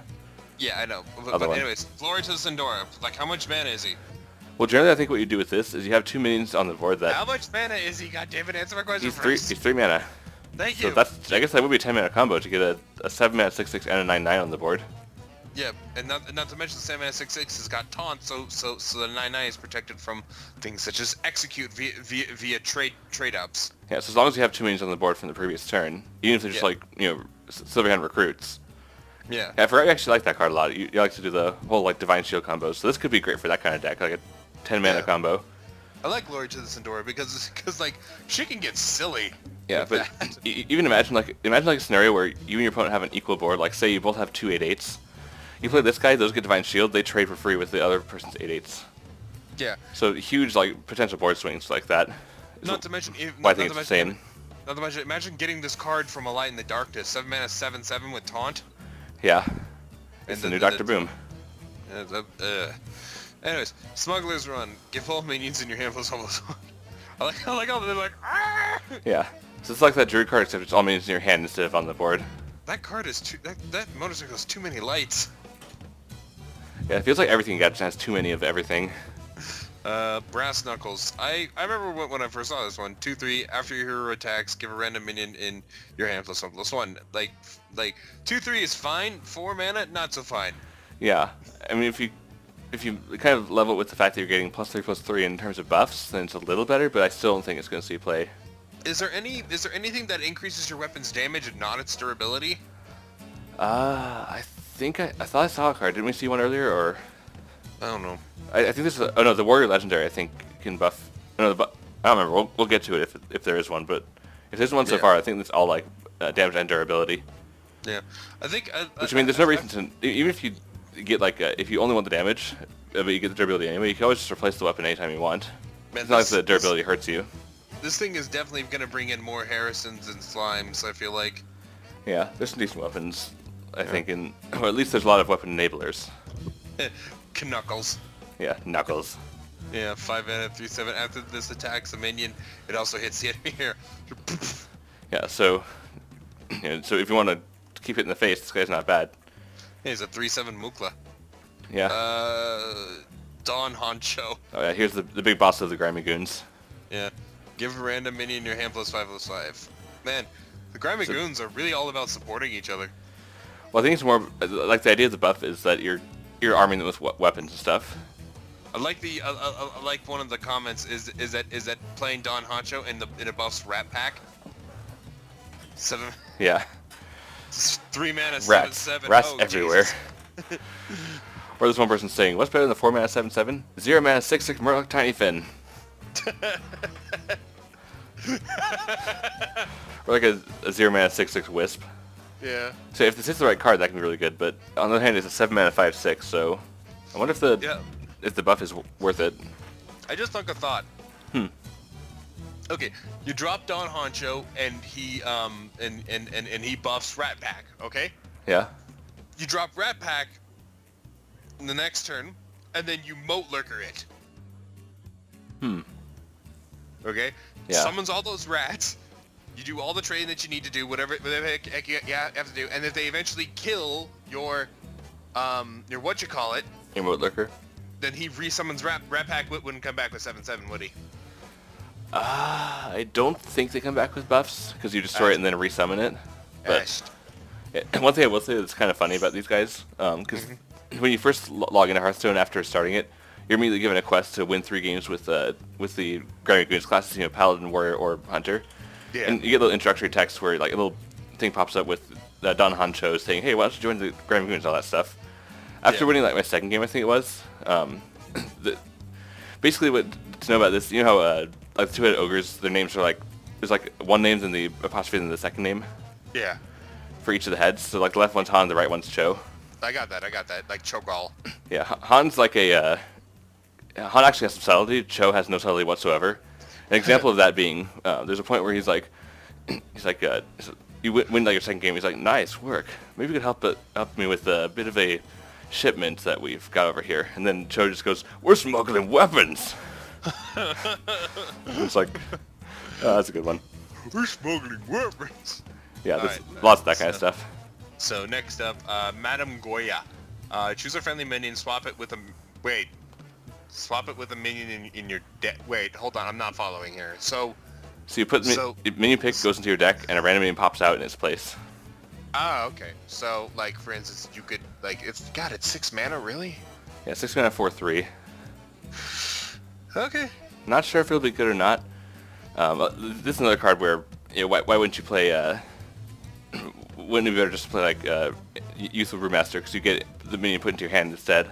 Yeah, I know. But one. anyways, Glory to the Sindora. Like, how much mana is he? Well, generally I think what you do with this is you have 2 minions on the board that... How much mana is he? God damn it, answer my question first. He's 3 mana. Thank So you. I guess that would be a 10 mana combo to get a 7 mana 6/6 and a 9/9 on the board. Yeah, and not to mention the 7 mana 6/6 has got taunt, so the 9/9 is protected from things such as execute via trade ups. Yeah, so as long as you have 2 minions on the board from the previous turn, even if they're just like Silverhand recruits. Yeah. I actually like that card a lot. You like to do the whole like Divine Shield combos, so this could be great for that kind of deck, like a 10 mana combo. I like Glory to the Sindora because like she can get silly. Yeah, but even imagine like a scenario where you and your opponent have an equal board. Like say you both have 2 8/8s. You play this guy, those get Divine Shield, they trade for free with the other person's 8/8s. Yeah. So huge like potential board swings like that. Not to mention, I think it's insane. Not to mention, imagine getting this card from a Light in the Darkness, 7 mana 7/7 with taunt. Yeah. It's the new Dr. Boom. Anyways, Smuggler's Run. Give all minions in your hand +1/+1. I like how they're like, ah! Yeah. So it's like that Druid card, except it's all minions in your hand instead of on the board. That card is that motorcycle has too many lights. Yeah, it feels like everything Gadgetzan has too many of everything. Brass Knuckles. I remember when I first saw this one. 2/3. After your hero attacks, give a random minion in your hand +1/+1. Like 2/3 is fine. 4 mana, not so fine. Yeah. I mean, if you kind of level it with the fact that you're getting +3/+3 in terms of buffs, then it's a little better. But I still don't think it's going to see play. Is there anything that increases your weapon's damage and not its durability? I think I thought I saw a card. Didn't we see one earlier, or? I don't know. I think this is the Warrior Legendary I think can buff. I don't remember. We'll get to it if there is one, but if there's one so far, I think it's all like damage and durability. Yeah, I think. Which I mean, there's no reason to even if you get like if you only want the damage, but you get the durability anyway, you can always just replace the weapon anytime you want. Man, it's not like the durability hurts you. This thing is definitely going to bring in more Harrisons and Slimes, I feel like. Yeah, there's some decent weapons, I think, or at least there's a lot of weapon enablers. Knuckles. Yeah, Knuckles. Yeah, 5 mana, 3/7. After this attacks a minion, it also hits the enemy here. Yeah, so so if you want to keep it in the face, this guy's not bad. Yeah, he's a 3/7 Mukla. Yeah. Don Honcho. Oh yeah, here's the big boss of the Grimy Goons. Yeah. Give a random minion in your hand +5/+5. Man, the Grimy Goons are really all about supporting each other. Well, I think it's more like the idea of the buff is that you're arming them with weapons and stuff. I like I like one of the comments is that playing Don Honcho and it buffs Rat Pack. 7. Yeah. 3 mana 7/7. Rats everywhere. Or there's one person saying, "What's better than the 4 mana 7/7? 0 mana 6/6 Murloc Tiny Fin." Or like a 0 mana 6/6 Wisp. Yeah. So if this is the right card, that can be really good. But on the other hand, it's a 7 mana 5/6. So I wonder if the buff is worth it. I just took a thought. Okay, you drop Don Honcho and he and he buffs Rat Pack. Okay. Yeah. You drop Rat Pack in the next turn, and then you Moat Lurker it. Okay. Yeah. Summons all those rats. You do all the trading that you need to do, whatever the heck you have to do, and if they eventually kill your whatchamacallit, Remote Lurker. then he resummons Rat Pack wouldn't come back with 7/7, would he? I don't think they come back with buffs, because you destroy it and then resummon it. But yeah, one thing I will say that's kind of funny about these guys, because when you first log into Hearthstone after starting it, you're immediately given a quest to win 3 games with the Grimy Goons classes, you know, Paladin, Warrior, or Hunter. Yeah. And you get a little introductory text where like a little thing pops up with Don Hancho saying, "Hey, why don't you join the Grimy Goons?" all that stuff. After winning like my second game, I think it was. Basically, what to know about this, you know how like the two-headed ogres, their names are like there's like one name and the apostrophe in the second name. Yeah. For each of the heads, so like the left one's Han, the right one's Cho. I got that, like Cho'Gall. Yeah, Han's like a Han actually has some subtlety. Cho has no subtlety whatsoever. An example of that being, there's a point where he's like, you win like your second game. He's like, nice work. Maybe you could help me with a bit of a shipment that we've got over here. And then Cho just goes, we're smuggling weapons. It's like, that's a good one. We're smuggling weapons. Yeah, there's lots of that kind of stuff. So next up, Madame Goya. Choose a friendly minion, swap it with a minion in your deck. Wait, hold on, I'm not following here. So you put minion pick goes into your deck, and a random minion pops out in its place. Ah, okay. So like for instance, you could like it's 6 mana, really? Yeah, 6 mana 4/3. Okay. Not sure if it'll be good or not. This is another card where why wouldn't you play? Wouldn't it be better just to play like Youthful Brewmaster, because you get the minion put into your hand instead?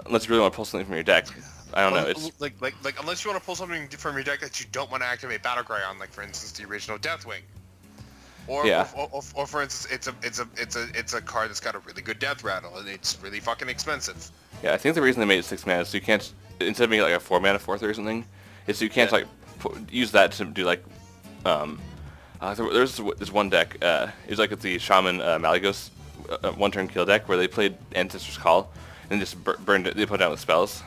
Unless you really want to pull something from your deck. I don't know. It's like unless you want to pull something from your deck that you don't want to activate Battlecry on, like for instance the original Deathwing. Or for instance, it's a card that's got a really good death rattle and it's really fucking expensive. Yeah, I think the reason they made it 6 mana is so you can't, instead of making like a 4 mana 4/3 or something, is so you can't like use that to do like there's this one deck. It was like the Shaman Malygos one-turn kill deck where they played Ancestor's Call and just burned it. They put down with spells.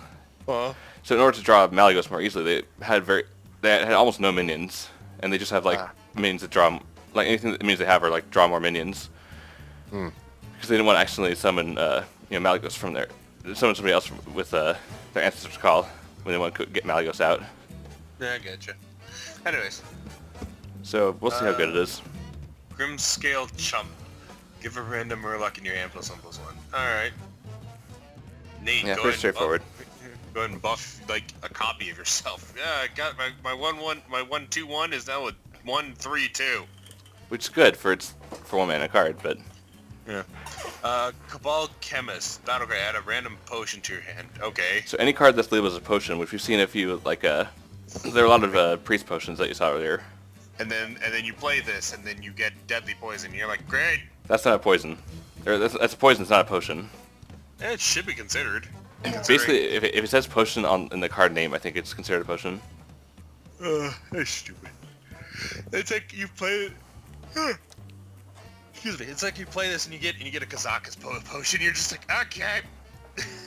So in order to draw Malygos more easily, they had almost no minions, and they just have like minions that draw like anything that means they have are like draw more minions. Because they didn't want to accidentally summon Malygos from there, summon somebody else with their Ancestor's Call when they want to get Malygos out. Yeah, I getcha. Anyways. So we'll see how good it is. Grimscale Chump. Give a random Murloc in your hand +1/+1. Alright. Neat. Yeah, pretty straightforward. Go ahead and buff like a copy of yourself. Yeah, I got my 1/1 is now a 1/3/2. Which is good for 1 mana card, but yeah. Cabal Chemist. Battlecry, add a random potion to your hand. Okay. So any card that's labeled as a potion, which we've seen a few like there are a lot of priest potions that you saw earlier. And then you play this, and then you get deadly poison. You're like, great. That's not a poison. That's a poison. It's not a potion. It should be considered. Basically, if it says potion in the card name, I think it's considered a potion. That's stupid. It's like you play it. Excuse me. It's like you play this and you get a Kazakus potion. You're just like, okay.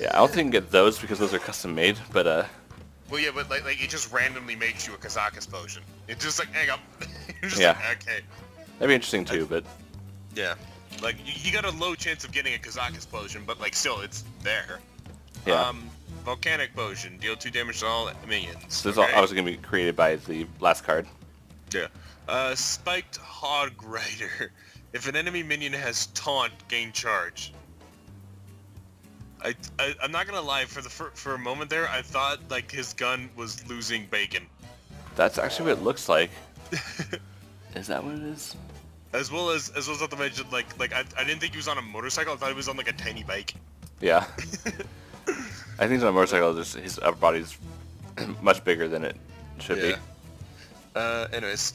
Yeah, I don't think you can get those because those are custom made, but Well, yeah, but like it just randomly makes you a Kazakus potion. It's just like, hang up. You're just like, okay. That'd be interesting too, but yeah, like you got a low chance of getting a Kazakus potion, but like still, it's there. Yeah. Volcanic potion, deal 2 damage to all minions. So this is obviously gonna be created by the last card. Yeah. Spiked Hog Rider. If an enemy minion has taunt, gain charge. I'm not gonna lie. For a moment there, I thought like his gun was losing bacon. That's actually what it looks like. Is that what it is? As well as not to mention like I didn't think he was on a motorcycle. I thought he was on like a tiny bike. Yeah. I think he's on a motorcycle. Just his upper body's much bigger than it should be. Anyways,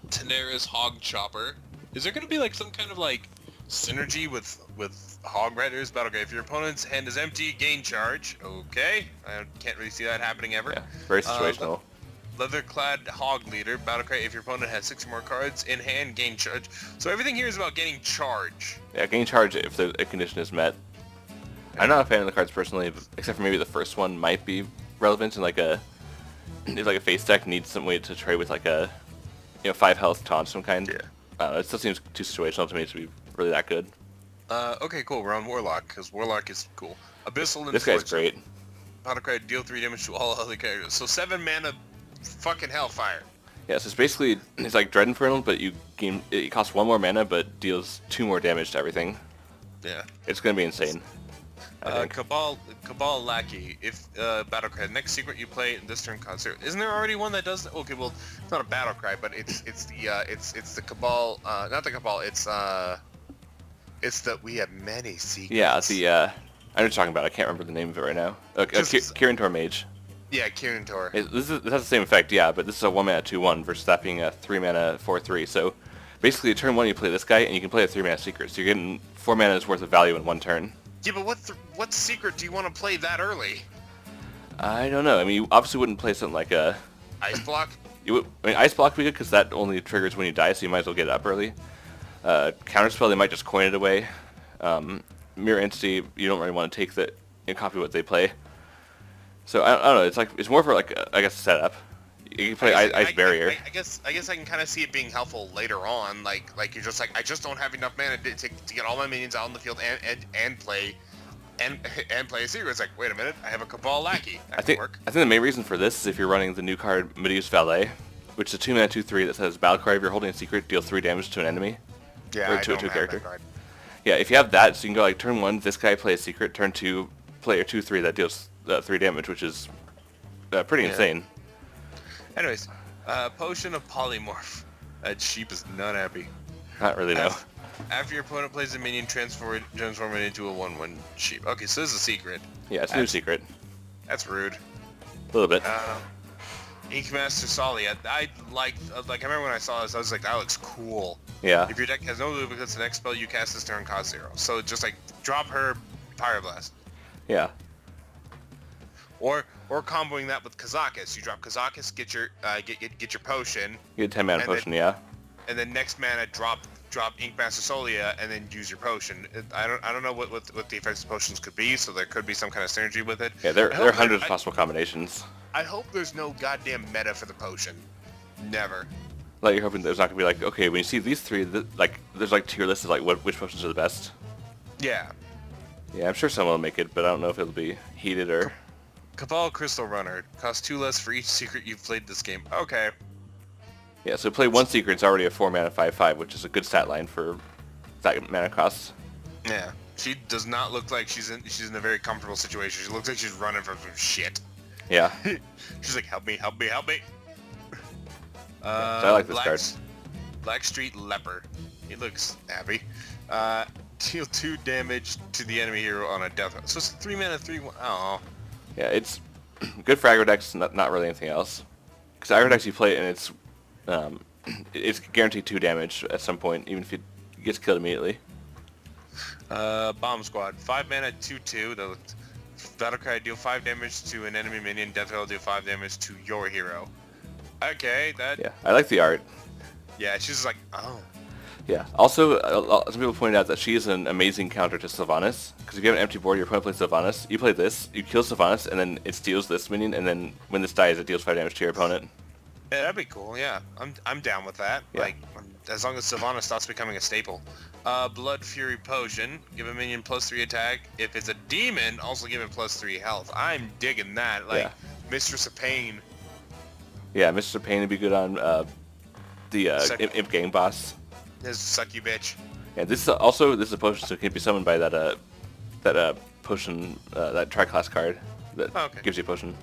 Tanera's Hog Chopper. Is there gonna be like some kind of like synergy with Hog Riders? Battlecry, if your opponent's hand is empty, gain charge. Okay, I can't really see that happening ever. Yeah, very situational. Leather-clad Hog Leader. Battlecry, if your opponent has 6 or more cards in hand, gain charge. So everything here is about getting charge. Yeah, gain charge if a condition is met. I'm not a fan of the cards personally, except for maybe the first one might be relevant in like if like a face deck needs some way to trade with like a 5 health taunt some kind. Yeah. I don't know, it still seems too situational to me to be really that good. Okay, cool. We're on Warlock, because Warlock is cool. Abyssal This guy's great. Battlecry, deal 3 damage to all other characters. So 7 mana fucking Hellfire. Yeah, so it's basically, it's like Dread Infernal, but it costs 1 more mana, but deals 2 more damage to everything. Yeah. It's gonna be insane. Cabal Lackey. If Battlecry, the next secret you play in this turn concert. Isn't there already one that does that? Okay, well, it's not a Battlecry, but it's the Cabal, not the Cabal, it's the, we have many secrets. Yeah, I know what you're talking about, I can't remember the name of it right now. Kirin Tor Mage. Yeah, Kirin Tor. This has the same effect, yeah, but this is a 1 mana 2/1 versus that being a 3 mana 4/3. So basically, turn 1 you play this guy, and you can play a 3 mana secret. So you're getting 4 mana's worth of value in 1 turn. Yeah, but what secret do you want to play that early? I don't know. I mean, you obviously wouldn't play something like a Ice Block. Ice Block would be good because that only triggers when you die, so you might as well get it up early. Counterspell, they might just coin it away. Mirror Entity, you don't really want to take copy what they play. So I don't know. It's more for I guess a setup. You can play Ice Barrier. I guess I can kind of see it being helpful later on. Like you're just like, I just don't have enough mana to get all my minions out on the field and play a secret. It's like, wait a minute, I have a Cabal Lackey. That can work. I think the main reason for this is if you're running the new card Medeus Valet, which is a 2 mana 2/3 that says Battlecry, if you're holding a secret, deal 3 damage to an enemy. Yeah, or to a character. Yeah, if you have that, so you can go turn 1, this guy play a secret, turn 2, play a 2/3 that deals 3 damage, which is pretty insane. Anyways, Potion of Polymorph. That sheep is not happy. Not really, no. After your opponent plays a minion, transform it into a 1/1 sheep. Okay, so this is a secret. Yeah, it's a new secret. That's rude. A little bit. Inkmaster Soli. I remember when I saw this, I was like, that looks cool. Yeah. If your deck has no duplicates, the next spell you cast this turn costs 0. So just drop her Pyroblast. Yeah. Or comboing that with Kazakis. You drop Kazakis, get your potion. You get 10 mana potion, yeah. And then next mana drop Inkmaster Solia and then use your potion. I don't know what the effects of potions could be, so there could be some kind of synergy with it. Yeah, there are hundreds of possible combinations. I hope there's no goddamn meta for the potion. Never. You're hoping there's not gonna be okay, when you see these 3, there's tier lists of which potions are the best. Yeah. Yeah, I'm sure someone will make it, but I don't know if it'll be heated or. Cabal Crystal Runner. Costs 2 less for each secret you've played this game. Okay. Yeah, so play 1 secret, it's already a 4 mana 5/5, which is a good stat line for that mana cost. Yeah. She does not look like she's in a very comfortable situation. She looks like she's running from some shit. Yeah. She's like, help me, help me, help me. So I like this card. Blackstreet Leper. He looks happy. Deal 2 damage to the enemy hero on a death row. So it's 3 mana 3/1. Oh. Yeah, it's good for aggro decks, not really anything else. Because aggro decks you play it and it's guaranteed 2 damage at some point, even if it gets killed immediately. Bomb Squad. 5 mana 2/2. The Battlecry, deal 5 damage to an enemy minion. Death row, deal 5 damage to your hero. Okay, that. Yeah, I like the art. Yeah, she's like, oh. Yeah. Also, some people pointed out that she is an amazing counter to Sylvanas. Because if you have an empty board, your opponent plays Sylvanas, you play this, you kill Sylvanas, and then it steals this minion, and then when this dies, it deals 5 damage to your opponent. Yeah, that'd be cool. Yeah, I'm down with that. Yeah. As long as Sylvanas stops becoming a staple. Blood Fury Potion. Give a minion +3 attack. If it's a demon, also give it +3 health. I'm digging that. Mistress of Pain. Yeah, Mistress of Pain would be good on the Imp Gang boss. His sucky bitch. Yeah, this is a potion, so it can be summoned by that potion, that tri-class card that gives you a potion.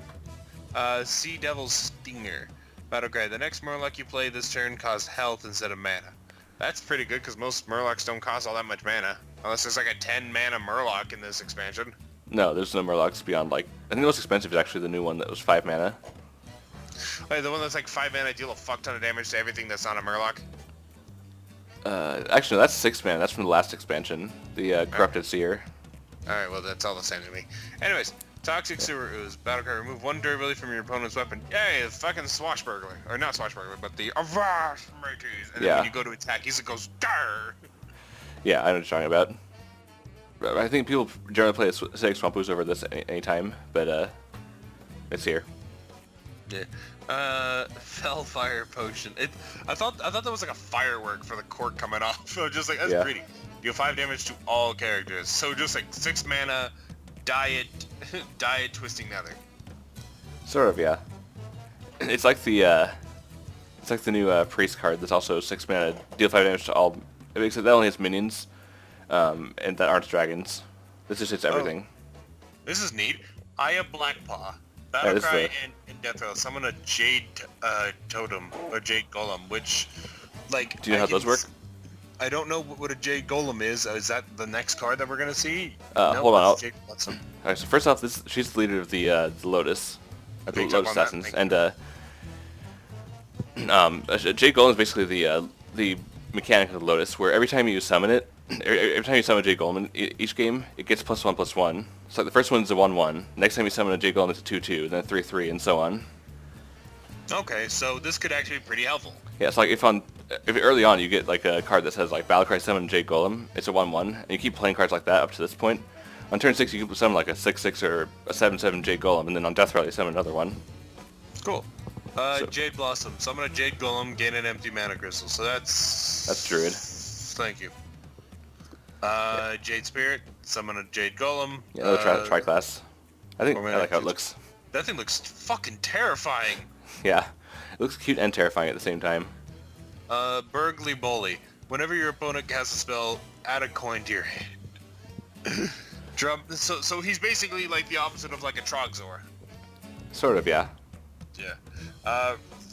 Sea Devil's Stinger. Battlecry. The next Murloc you play this turn costs health instead of mana. That's pretty good because most Murlocs don't cost all that much mana. Unless there's a 10 mana Murloc in this expansion. No, there's no Murlocs beyond I think the most expensive is actually the new one that was 5 mana. Wait, the one that's 5 mana, deal a fuck ton of damage to everything that's not a Murloc? Actually, that's 6 mana. That's from the last expansion, the Corrupted Seer. Alright, well, that's all the same to me. Anyways, Toxic Sewer Ooze. Battlecry, remove 1 durability from your opponent's weapon. Yay, the fucking Swashbuckler. Or not Swashbuckler, but the Avast Mates. And then when you go to attack, he goes, Garr! Yeah, I know what you're talking about. I think people generally play Acidic Swamp Ooze over this anytime, but it's here. Yeah. Fellfire Potion. I thought that was like a firework for the cork coming off. So just like, that's greedy. Deal 5 damage to all characters. So just like 6 mana, Diet Twisting Nether. Sort of, yeah. It's like the new priest card that's also 6 mana, deal 5 damage to all. Except that only has minions, and that aren't dragons. This just hits everything. This is neat. Aya Blackpaw. Battlecry and Deathrow. Summon a Jade Totem or Jade Golem, which, like, do you know how those work? I don't know what a Jade Golem is. Is that the next card that we're gonna see? Hold on. Alright, so first off, she's the leader of the Lotus, the Lotus Assassins, and Jade Golem is basically the mechanic of the Lotus, where every time you summon it, every time you summon Jade Golem each game, it gets +1/+1. So like the first one's a 1/1. Next time you summon a Jade Golem, it's a 2/2, then a 3/3, and so on. Okay, so this could actually be pretty helpful. Yeah, it's like if early on you get like a card that says like Battlecry summon Jade Golem, it's a 1/1, and you keep playing cards like that up to this point. On turn 6 you can summon like a 6/6 or a 7/7 Jade Golem, and then on Death Rattle you summon another one. Cool. Jade Blossom. Summon a Jade Golem, gain an empty mana crystal. So that's Druid. Thank you. Jade Spirit. Summon a Jade Golem. Yeah, another tri-class. I like how it looks. That thing looks fucking terrifying. Yeah, it looks cute and terrifying at the same time. Burgly Bully. Whenever your opponent casts a spell, add a coin to your hand. So he's basically like the opposite of like a Trogzor. Sort of, yeah. Yeah.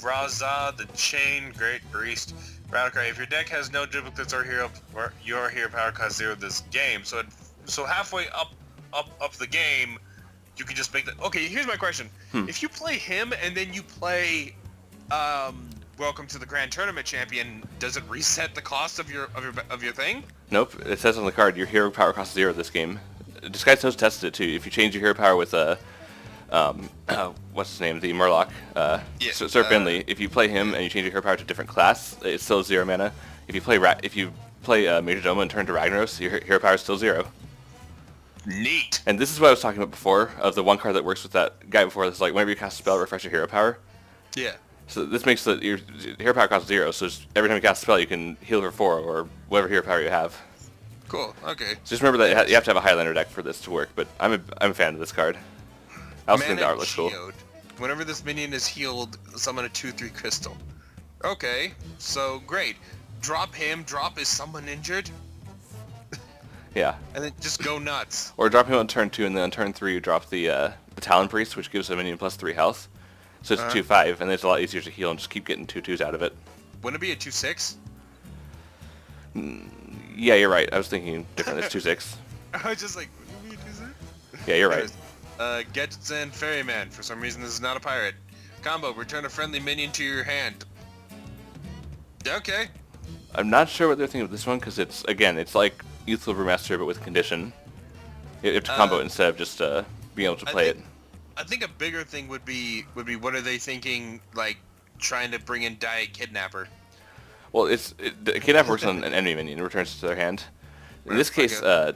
Raza, the Chain, Great Priest. Battlecry. If your deck has no duplicates or your hero power cost 0 this game, so halfway up the game, you can just make that. Okay, here's my question. If you play him and then you play Welcome to the Grand Tournament Champion, does it reset the cost of your thing? Nope. It says on the card your hero power costs 0 this game. Disguise Toast tested it too. If you change your hero power with what's his name? The Murloc. Sir Finley. If you play him and you change your hero power to a different class, it's still 0 mana. If you play Major Domo and turn to Ragnaros, your hero power is still 0. Neat. And this is what I was talking about before, of the one card that works with that guy before. That's like whenever you cast a spell, refresh your hero power. Yeah. So this makes your hero power cost 0. So every time you cast a spell, you can heal for 4 or whatever hero power you have. Cool. Okay. So just remember that you have to have a Highlander deck for this to work. But I'm a fan of this card. I also think the art looks cool. Whenever this minion is healed, summon a 2/3 crystal. Okay, so great. Drop him. Drop is someone injured. Yeah. And then just go nuts. Or drop him on turn 2, and then on turn 3 you drop the Talon Priest, which gives a minion +3 health. So it's 2/5, and it's a lot easier to heal and just keep getting 2/2s out of it. Wouldn't it be a 2/6? Yeah, you're right. I was thinking different. It's 2/6. I was just like, wouldn't it be a 2/6? Yeah, you're right. Gadgetzan Ferryman. For some reason, this is not a pirate. Combo, return a friendly minion to your hand. Okay. I'm not sure what they're thinking of this one, because it's like Youthful Brewmaster, but with condition. You have to combo it instead of just being able to play it. I think a bigger thing would be what are they thinking, like, trying to bring in Diet Kidnapper? Well, the Kidnapper works on an enemy minion and returns it to their hand. In this case, I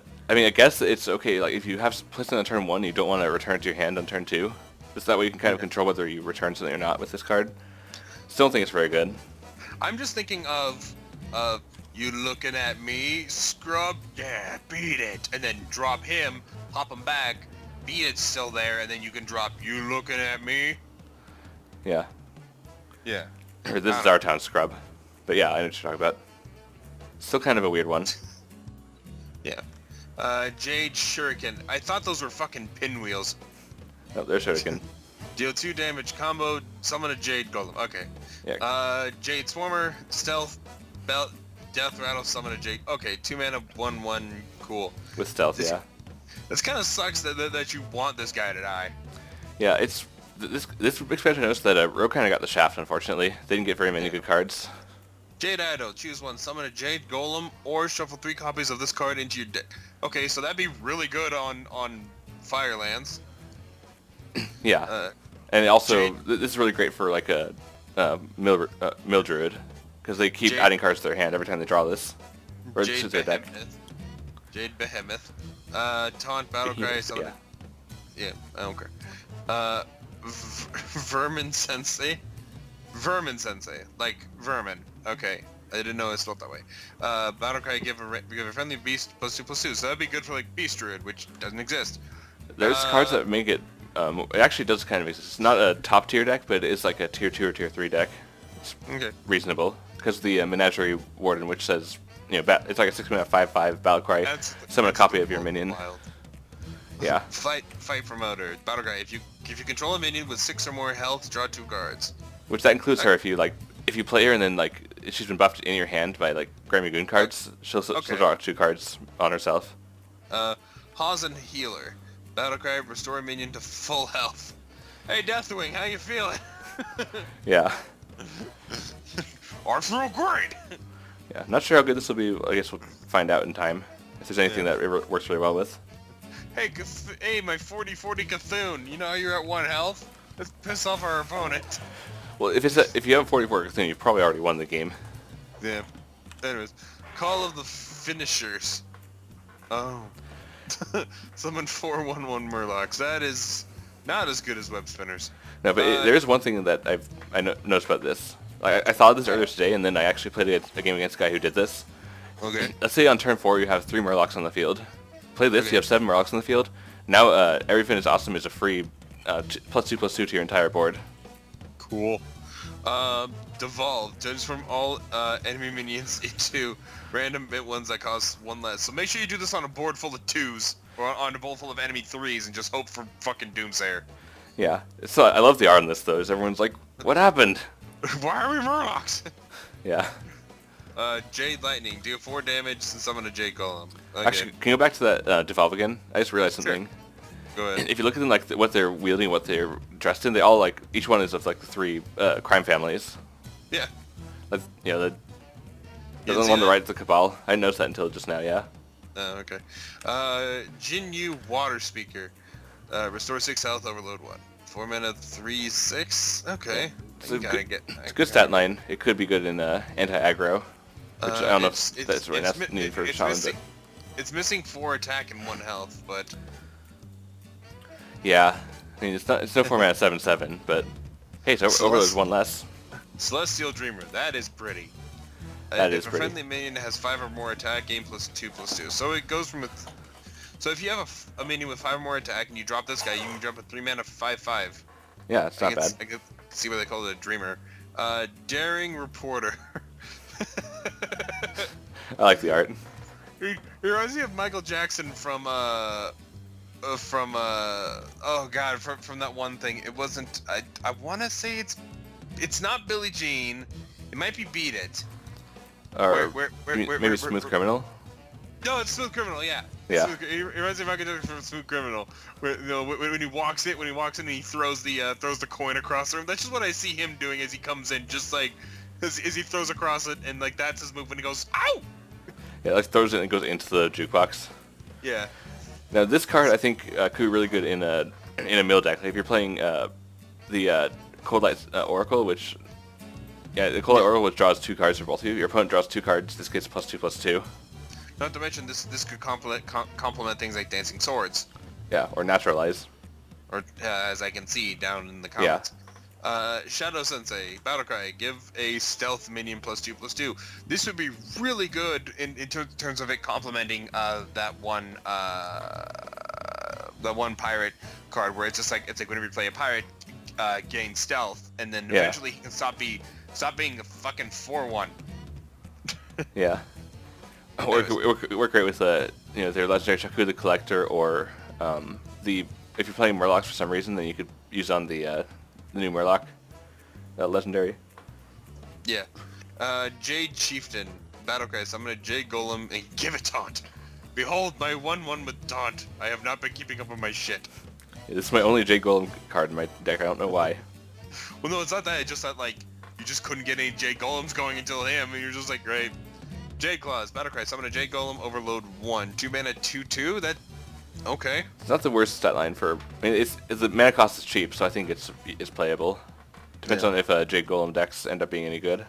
guess it's okay, like, if you have placed it on turn 1, you don't want to return it to your hand on turn 2. Just that way you can kind of control whether you return something or not with this card. Still don't think it's very good. I'm just thinking of you looking at me, scrub, yeah, beat it, and then drop him, pop him back, beat it's still there, and then you can drop you looking at me. Yeah. Yeah. Or this is our town scrub. But yeah, I know what you're talking about. Still kind of a weird one. Yeah. Jade Shuriken. I thought those were fucking pinwheels. Oh, there's Shuriken. Deal 2 damage, combo, summon a Jade Golem. Okay. Yeah. Jade Swarmer, Stealth, Belt, Death Rattle, summon a Jade. Okay, 2 mana, 1/1, cool. With Stealth, yeah. This kind of sucks that you want this guy to die. Yeah, it's this expansion noticed that Rogue kind of got the shaft, unfortunately. They didn't get very many good cards. Jade Idol, choose one, summon a Jade Golem, or shuffle 3 copies of this card into your deck. Okay, so that'd be really good on Firelands. Yeah. And also, this is really great for like a Mill Druid, because they keep adding cards to their hand every time they draw this. Or Jade their deck. Behemoth. Taunt, Battlecry, summon. Yeah, I don't care. Vermin Sensei? Vermin Sensei. Like vermin. Okay. I didn't know it spelled that way. Battlecry, give a friendly beast +2/+2. So that'd be good for like Beast Druid, which doesn't exist. There's cards that make it. It actually does kind of exist. It's not a top tier deck, but it is like a tier 2 or tier 3 deck. It's reasonable because the Menagerie Warden, which says, it's like a 6-mana 5/5 Battlecry. Summon a copy of your minion. Wild. Yeah. Fight promoter. Battlecry. If you control a minion with 6 or more health, draw 2 cards. Which that includes her if you play her and then she's been buffed in your hand by Grammy Goon cards. She'll draw 2 cards on herself. Hazen Healer. Battlecry, restore a minion to full health. Hey Deathwing, how you feeling? Yeah. I feel great. Yeah, not sure how good this will be. I guess we'll find out in time. If there's anything that it works really well with. Hey, my 40/40 Cthulhu. You know how you're at 1 health? Let's piss off our opponent. Well, if you have a 44 Cthulhu, you've probably already won the game. Yeah. Anyways, Call of the Finishers. Oh. Summon 4/1/1 Murlocs. That is not as good as Web Spinners. No, but there is one thing that I noticed about this. I thought of this earlier today, and then I actually played a game against a guy who did this. Okay. Let's say on turn 4 you have 3 Murlocs on the field. Play this, you have 7 Murlocs on the field. Now Everything is Awesome is a free +2/+2 to your entire board. Cool. Devolve. Transform all enemy minions into random bit ones that cost 1 less. So make sure you do this on a board full of 2s, or on a board full of enemy 3s, and just hope for fucking Doomsayer. Yeah. So I love the art on this though. Everyone's like, what happened? Why are we Murlocs? Yeah. Jade Lightning. Deal 4 damage and summon a Jade Golem. Okay. Actually, can you go back to that Devolve again? I just realized something. Sure. Go ahead. If you look at them, what they're wielding, what they're dressed in, they all each one is of the 3 crime families. Yeah. The one on the right is the Cabal. I didn't notice that until just now. Yeah. Oh, okay. Jinyu Water Speaker. Restore 6 health, overload 1. 4 mana, 3/6. Okay. It's a good stat line. It could be good in anti-aggro, which I don't know if that's really needed for Shaman. It's missing 4 attack and 1 health, but yeah, I mean it's no 4 mana 7/7, but hey, it's overload 1 less. Celestial Dreamer. That is pretty. That is pretty. If a pretty. friendly minion has 5 or more attack, gain +2/+2. So it goes from so if you have a minion with 5 or more attack and you drop this guy, you can drop a 3 mana 5/5. Yeah, it's not bad. I can see why they call it a Dreamer. Daring Reporter. I like the art. He reminds me of Michael Jackson from oh god, from that one thing. It wasn't. I want to say it's not Billie Jean. It might be Beat It. Or maybe Smooth Criminal. No, it's Smooth Criminal. Yeah. Yeah. He reminds me of Michael Jackson from Smooth Criminal, where when he walks in and he throws the coin across the room. That's just what I see him doing as he comes in, just as he throws across it, and that's his move when he goes, ow! Yeah, throws it and goes into the jukebox. Yeah. Now this card I think could be really good in a mill deck. If you're playing the Cold Light Oracle, which the Cold Light Oracle which draws 2 cards for both of you. Your opponent draws 2 cards. This gets +2/+2. Not to mention this could complement things like Dancing Swords. Yeah, or Naturalize. Or as I can see down in the comments. Yeah. Shadow Sensei, Battlecry, give a stealth minion +2/+2. This would be really good in terms of it complementing that one pirate card where it's just it's like whenever you play a pirate, gain stealth, and then eventually he can stop being a fucking 4/1. Yeah. Or it could work great with their legendary Shaku the Collector, or if you're playing Murlocs for some reason, then you could use on the new Murloc, legendary. Yeah. Jade Chieftain, Battlecry, summon a Jade Golem and give it taunt. Behold my 1/1 with taunt. I have not been keeping up with my shit. Yeah, this is my only Jade Golem card in my deck. I don't know why. Well, no, it's not that. It's just that you just couldn't get any Jade Golems going until him, and you're just like, great. Jade Claws, Battlecry, summon a Jade Golem, overload 1. 2 mana, 2/2? Okay. It's not the worst stat line for... I mean, the mana cost is cheap, so I think it's playable. Depends on if Jade Golem decks end up being any good.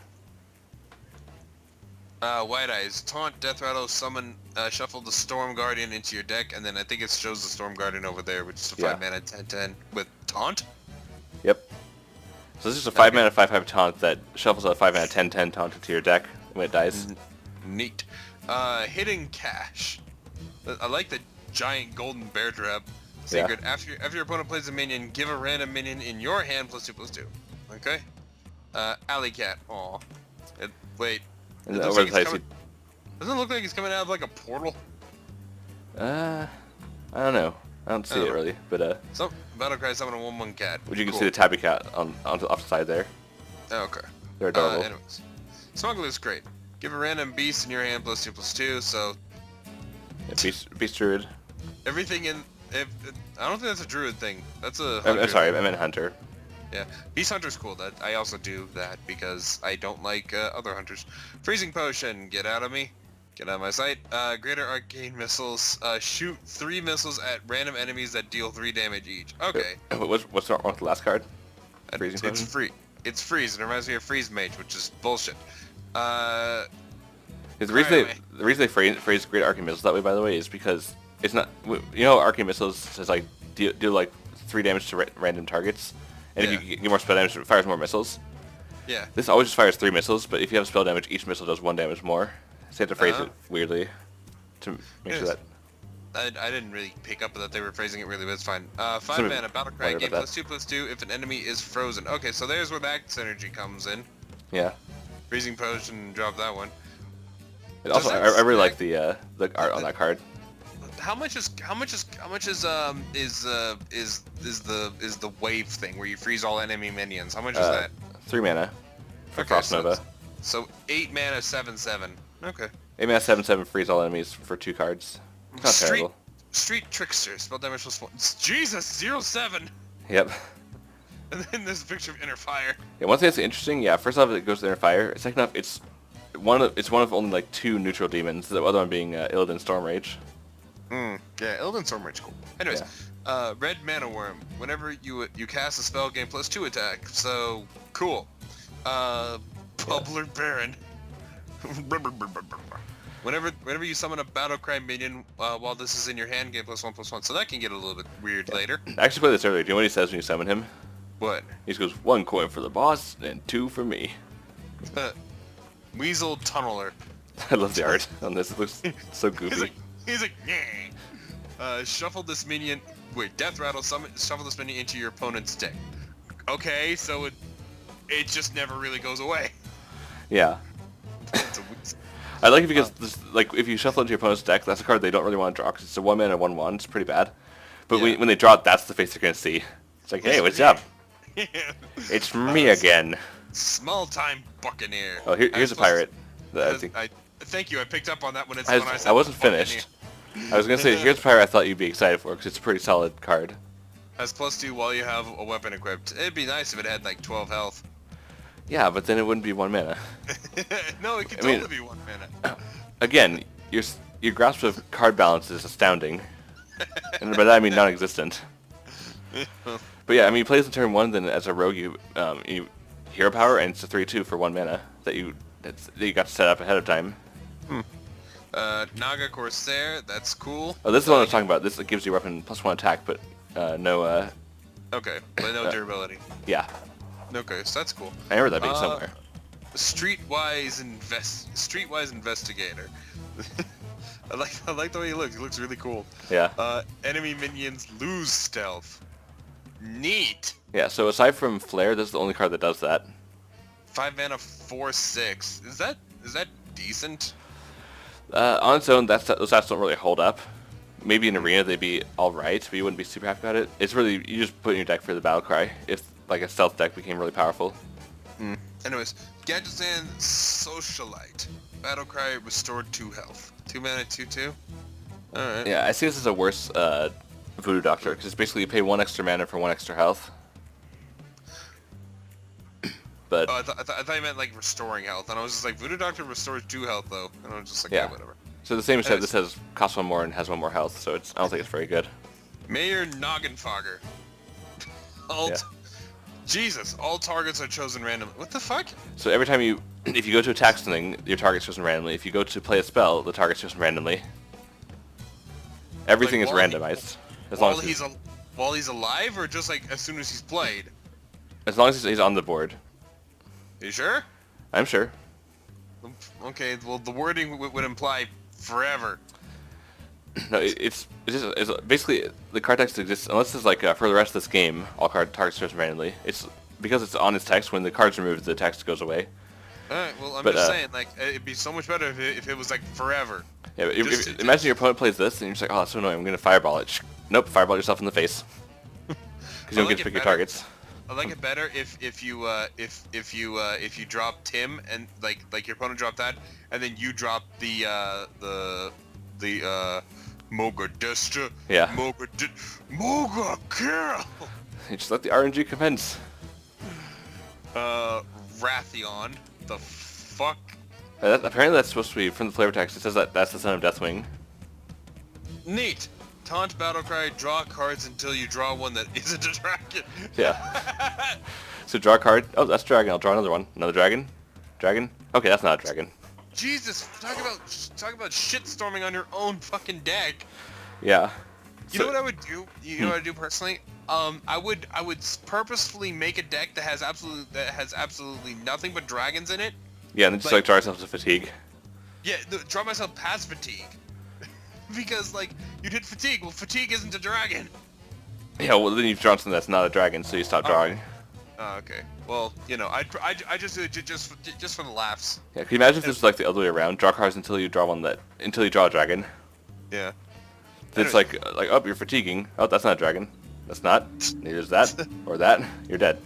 White Eyes, taunt, Death Rattle, summon, shuffle the Storm Guardian into your deck, and then I think it shows the Storm Guardian over there, which is a 5 mana 10/10 with taunt? Yep. So this is a 5 mana 5/5 taunt that shuffles a 5 mana 10/10 taunt into your deck when it dies. Neat. Hidden Cache. I like the giant golden bear trap. Secret. Yeah. After your opponent plays a minion, give a random minion in your hand +2/+2. Okay. Alley Cat. Aw. Wait. And It looks over like the he's side, coming, doesn't it look like he's coming out of like a portal? I don't know. I don't see it really, but So Battlecry summon a 1/1 cat. but you can Cool. see the tabby cat on off the side there. Okay. They're adorable. Anyways, Smuggler's great. Give a random beast in your hand +2/+2. So Yeah, beast druid. everything in. I don't think that's a druid thing. That's a. I'm hunter. sorry, I meant hunter. Yeah, Beast Hunter's cool. That I also do that because I don't like other hunters. Freezing Potion, get out of me. Get out of my sight. Greater Arcane Missiles. Shoot 3 missiles at random enemies that deal 3 damage each. Okay. What's wrong with the last card? Freezing It's Potion? free. It's freeze. It reminds me of Freeze Mage, which is bullshit. The reason Anyway. they phrase Great Arcane Missiles that way, by the way, is because it's not. You know, Arcane Missiles says like deal like 3 damage to random targets, and Yeah. if you get more spell damage, it fires more missiles. Yeah. This always just fires 3 missiles, but if you have spell damage, each missile does 1 damage more. So you have to phrase it weirdly to make sure Yes. that. I didn't really pick up that they were phrasing it really, but it's fine. 5 Some mana, Battlecry, wonder gain about that. +2/+2 if an enemy is frozen. Okay, so there's where that synergy comes in. Yeah. Freezing Potion, drop that one. And also, that I really like stack- the art on that card. How much is the wave thing where you freeze all enemy minions? How much is that? 3 mana for Okay, Frost so Nova. So 8 mana, 7/7. Okay. 8 mana 7/7 freeze all enemies for 2 cards. It's not terrible. Street Trickster, spell damage +1. Jesus, 0/7. Yep. And then there's a picture of Inner Fire. Yeah, one thing that's interesting, yeah, first off, it goes to Inner Fire. Second off, it's one of only like 2 neutral demons, the other one being Illidan Stormrage. Yeah, Illidan Stormrage, cool. Anyways, Red Mana Worm. Whenever you cast a spell, gain +2 attack. So, cool. Bubbler Baron. Whenever you summon a Battlecry minion while this is in your hand, gain +1/+1. So that can get a little bit weird later. I actually played this earlier. Do you know what he says when you summon him? What? He just goes, 1 coin for the boss and 2 for me. Weasel Tunneler. I love the art on this. It looks so goofy. He's like, yeah. Shuffle this minion. Wait, Death Rattle. Shuffle this minion into your opponent's deck. Okay, so it just never really goes away. Yeah. It's a weasel. I like it because this, like if you shuffle into your opponent's deck, that's a card they don't really want to draw because it's a 1 mana 1/1. It's pretty bad. But Yeah. when they draw it, that's the face they're gonna see. It's like, hey, what's up? Yeah. It's me again. Small time Buccaneer. Oh, here's a pirate. That I think Thank you. I picked up on that when I said wasn't Buccaneer. finished. I was gonna say here's a pirate I thought you'd be excited for because it's a pretty solid card. Has +2 while you have a weapon equipped. It'd be nice if it had like 12 health. Yeah, but then it wouldn't be 1 mana. No, it could I mean- totally be 1 mana. Again, your grasp of card balance is astounding, and by that I mean non-existent. But yeah, I mean, you play this in turn 1, then as a rogue you hero power, and it's a 3/2 for 1 mana that you got to set up ahead of time. Naga Corsair, that's cool. Oh, this is the one I'm talking about. This gives you weapon +1 attack, but no. Okay, but no durability. Yeah, Okay, so that's cool. I remember that being somewhere. Streetwise Investigator. I like the way he looks. He looks really cool. Yeah. Enemy minions lose stealth. Neat. Yeah. So aside from Flare, this is the only card that does that. 5 mana 4/6. Is that decent? On its own, those stats don't really hold up. Maybe in Arena they'd be alright, but you wouldn't be super happy about it. It's really, you just put in your deck for the Battlecry if like a stealth deck became really powerful. Anyways, Gadgetzan Socialite. Battlecry restored 2 health. 2 mana 2/2. Alright. Yeah, I see this as a worse Voodoo Doctor, because it's basically you pay 1 extra mana for 1 extra health. But Oh, I thought you meant like restoring health, and I was just like, Voodoo Doctor restores 2 health though, and I was just like, yeah, Yeah. whatever. so the same as said, Anyways. this costs 1 more and has 1 more health, so I don't think it's very good. Mayor Noggenfogger. Jesus, all targets are chosen randomly. What the fuck? So every time if you go to attack something, your target's chosen randomly. If you go to play a spell, the target's chosen randomly. Everything Like, is while randomized. As long as While he's alive, or just like as soon as he's played? As long as he's on the board. You sure? I'm sure. Okay, well, the wording would imply forever. No, it's basically the card text exists unless it's like for the rest of this game, all card targets turn randomly. It's because it's on its text. When the card's removed, the text goes away. Alright, well, I'm just saying, like, it'd be so much better if it was like forever. Yeah, but imagine your opponent plays this and you're just like, oh, that's so annoying. I'm gonna fireball it. Nope, fireball yourself in the face. Because you don't get to pick your targets. I like it better if you drop Tim and like your opponent dropped that, and then you drop the Mogadestra. Yeah. Moga kill. You just let the RNG commence. Wrathion. The fuck? Apparently that's supposed to be from the flavor text. It says that that's the son of Deathwing. Neat. Taunt Battlecry, draw cards until you draw one that isn't a dragon. Yeah. So draw a card. Oh, that's dragon. I'll draw another one. Another dragon. Dragon. Okay, that's not a dragon. Jesus, talk about shitstorming on your own fucking deck. Yeah. You know what I would do? You know what I do personally? I would purposefully make a deck that has absolutely nothing but dragons in it. Yeah, and then just like draw yourself to fatigue. Yeah, draw myself past fatigue. Because like you'd hit fatigue. Well, fatigue isn't a dragon. Yeah, well then you've drawn something that's not a dragon, so you stop drawing. Oh, okay. Well, you know, I just do it just for the laughs. Yeah, can you imagine if this was like the other way around? Draw cards until you draw until you draw a dragon. Yeah. Then it's like oh, you're fatiguing. Oh, that's not a dragon. That's not. Neither is that or that. You're dead.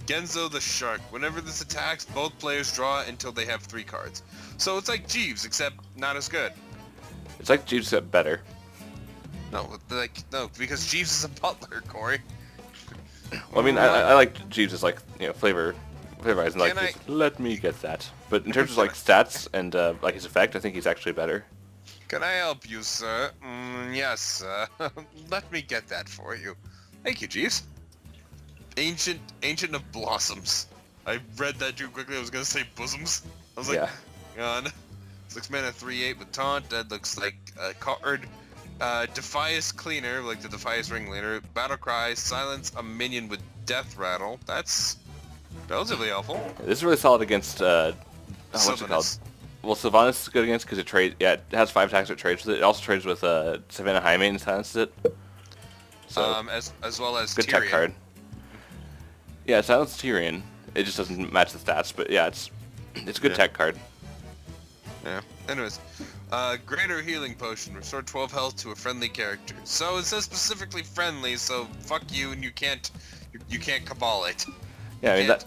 Genzo the Shark. Whenever this attacks, both players draw until they have 3 cards. So it's like Jeeves, except not as good. It's like Jeeves except better. No, because Jeeves is a butler, Corey. Well, I mean, I like Jeeves as like, you know, flavor-wise, and like, let me get that. But in terms of like stats and like his effect, I think he's actually better. Can I help you, sir? Yes, sir. Let me get that for you. Thank you, Jeeves. Ancient of Blossoms. I read that too quickly. I was gonna say bosoms. I was like, on. 6 mana, 3/8 with taunt. That looks like a card. Defias Cleaner, like the Defias Ringleader. Battlecry, silence a minion with Death Rattle. That's relatively helpful. Yeah, this is really solid against what's it called? Well, Sylvanas is good against because it trades. Yeah, it has 5 attacks. It trades with it. It also trades with Savannah Highmane and silences it. So as well as good Tyrion. tech card. Yeah, it silences Tyrion. It just doesn't match the stats, but yeah, it's a good tech card. Yeah. Anyways, Greater Healing Potion. Restore 12 health to a friendly character. So it says specifically friendly, so fuck you, and you can't cabal it. Yeah, I mean that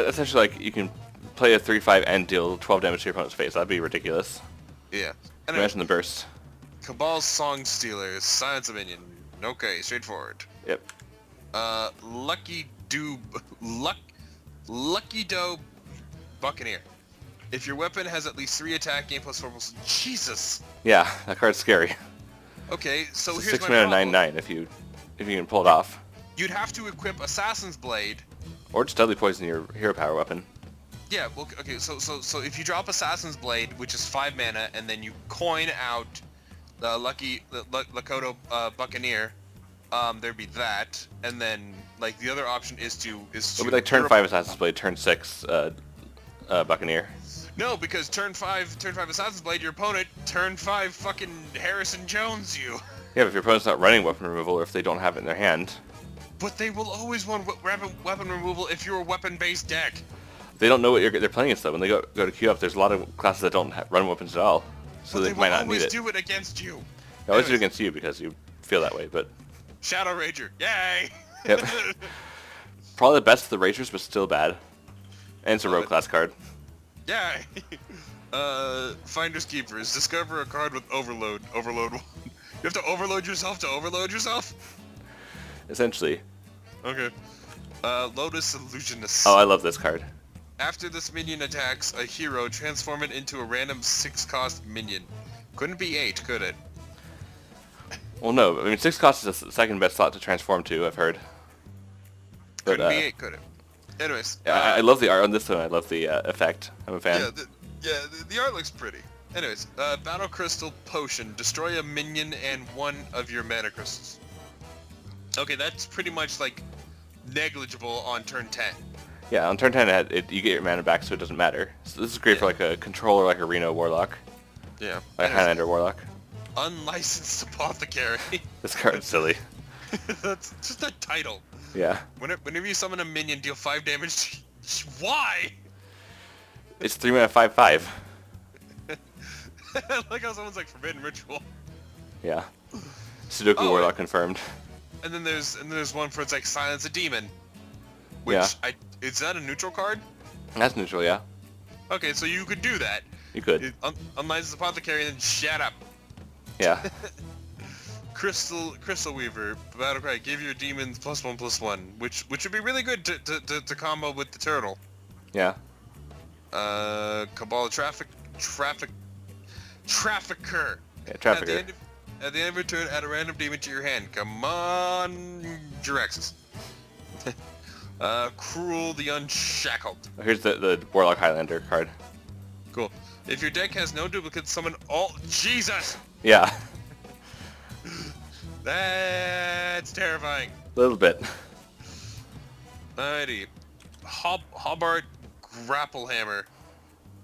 essentially like you can play a 3/5 and deal 12 damage to your opponent's face. That'd be ridiculous. Yeah. Imagine the burst. Cabal's Song Stealer. Silence a minion. Okay, straightforward. Yep. Lucky Doe Buccaneer. If your weapon has at least 3 attack, gain +4. Jesus. Yeah, that card's scary. Okay, so it's here's 6 my mana, problem. 9/9 if you can pull it off. You'd have to equip Assassin's Blade. Or just deadly poison your hero power weapon. Yeah. Well, okay. So if you drop Assassin's Blade, which is 5 mana, and then you coin out the Lakota Buccaneer, there'd be that, and then like the other option is to It'll be like turn 5 Assassin's Blade, turn 6 Buccaneer. No, because turn 5 Assassin's Blade, your opponent, turn 5 fucking Harrison Jones you. Yeah, but if your opponent's not running weapon removal, or if they don't have it in their hand. But they will always want weapon removal if you're a weapon-based deck. They don't know what they're playing against though. When they go to queue up, there's a lot of classes that don't run weapons at all, so they might not need it. They always do it against you. They always do it against you because you feel that way, but... Shadow Rager, yay! Yep. Probably the best of the Ragers, but still bad. And it's a rogue class card. Yay! Finders Keepers. Discover a card with Overload. Overload 1. You have to overload yourself to overload yourself? Essentially. Okay. Lotus Illusionist. Oh, I love this card. After this minion attacks a hero, transform it into a random 6-cost minion. Couldn't be 8, could it? Well, no. I mean, 6 cost is the second best slot to transform to, I've heard. But, couldn't be 8, could it? Anyways. I love the art on this one. I love the effect. I'm a fan. Yeah, the art looks pretty. Anyways, Battle Crystal Potion. Destroy a minion and 1 of your mana crystals. Okay, that's pretty much like negligible on turn 10. Yeah, on turn 10 you get your mana back, so it doesn't matter. So this is great for like a controller, like a Reno Warlock. Yeah. Like a Highlander Warlock. Unlicensed Apothecary. This card's silly. That's just a title. Yeah. Whenever you summon a minion, deal 5 damage. Why? It's 3 mana 5/5. Like how someone's like Forbidden Ritual. Yeah. Sudoku Warlock confirmed. And then there's one for it's like Silence a Demon. Which Yeah. is that a neutral card? That's neutral, yeah. Okay, so you could do that. You could. Unlicensed Apothecary and then shut up. Yeah. Crystal Weaver, Battlecry, give your demons +1/+1, which would be really good to combo with the turtle. Yeah. Cabal Trafficker. Yeah, Trafficker. At the end of your turn, add a random demon to your hand. Come on, Jiraxis. Cruel the Unshackled. Here's the Warlock Highlander card. Cool. If your deck has no duplicates, summon all... Jesus! Yeah. That's terrifying. A little bit. Alrighty. Hobart Grapple Hammer.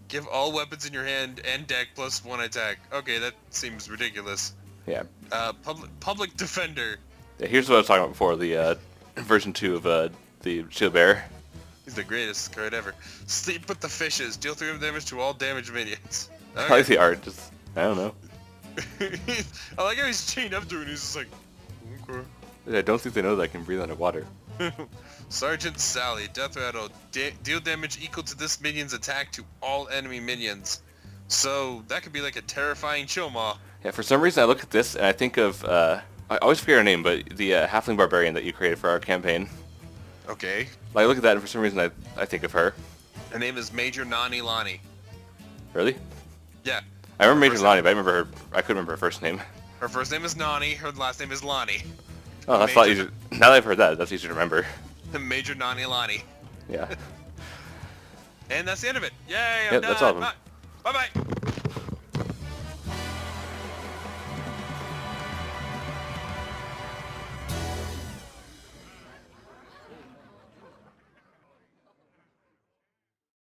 Give all weapons in your hand and deck +1 attack. Okay, that seems ridiculous. Yeah. Public Defender. Yeah, here's what I was talking about before, the version 2 of the Shield Bearer. He's the greatest card ever. Sleep with the Fishes. Deal 3 damage to all damaged minions. Okay. I like the art, just, I don't know. I like how he's chained up to it and he's just like, okay. I don't think they know that I can breathe underwater. Sergeant Sally, Death Rattle, deal damage equal to this minion's attack to all enemy minions. So that could be like a terrifying chill maw. Yeah, for some reason I look at this and I think of, I always forget her name, but the Halfling Barbarian that you created for our campaign. Okay. Like, I look at that and for some reason I think of her. Her name is Major Nani Lani. Really? Yeah. I remember Major Lani, but I couldn't remember her first name. Her first name is Nani, her last name is Lani. Oh, that's a lot easier. Now that I've heard that, that's easier to remember. Major Nani Lani. Yeah. And that's the end of it. Yay, I'm Yep, done. that's all of them. Bye-bye.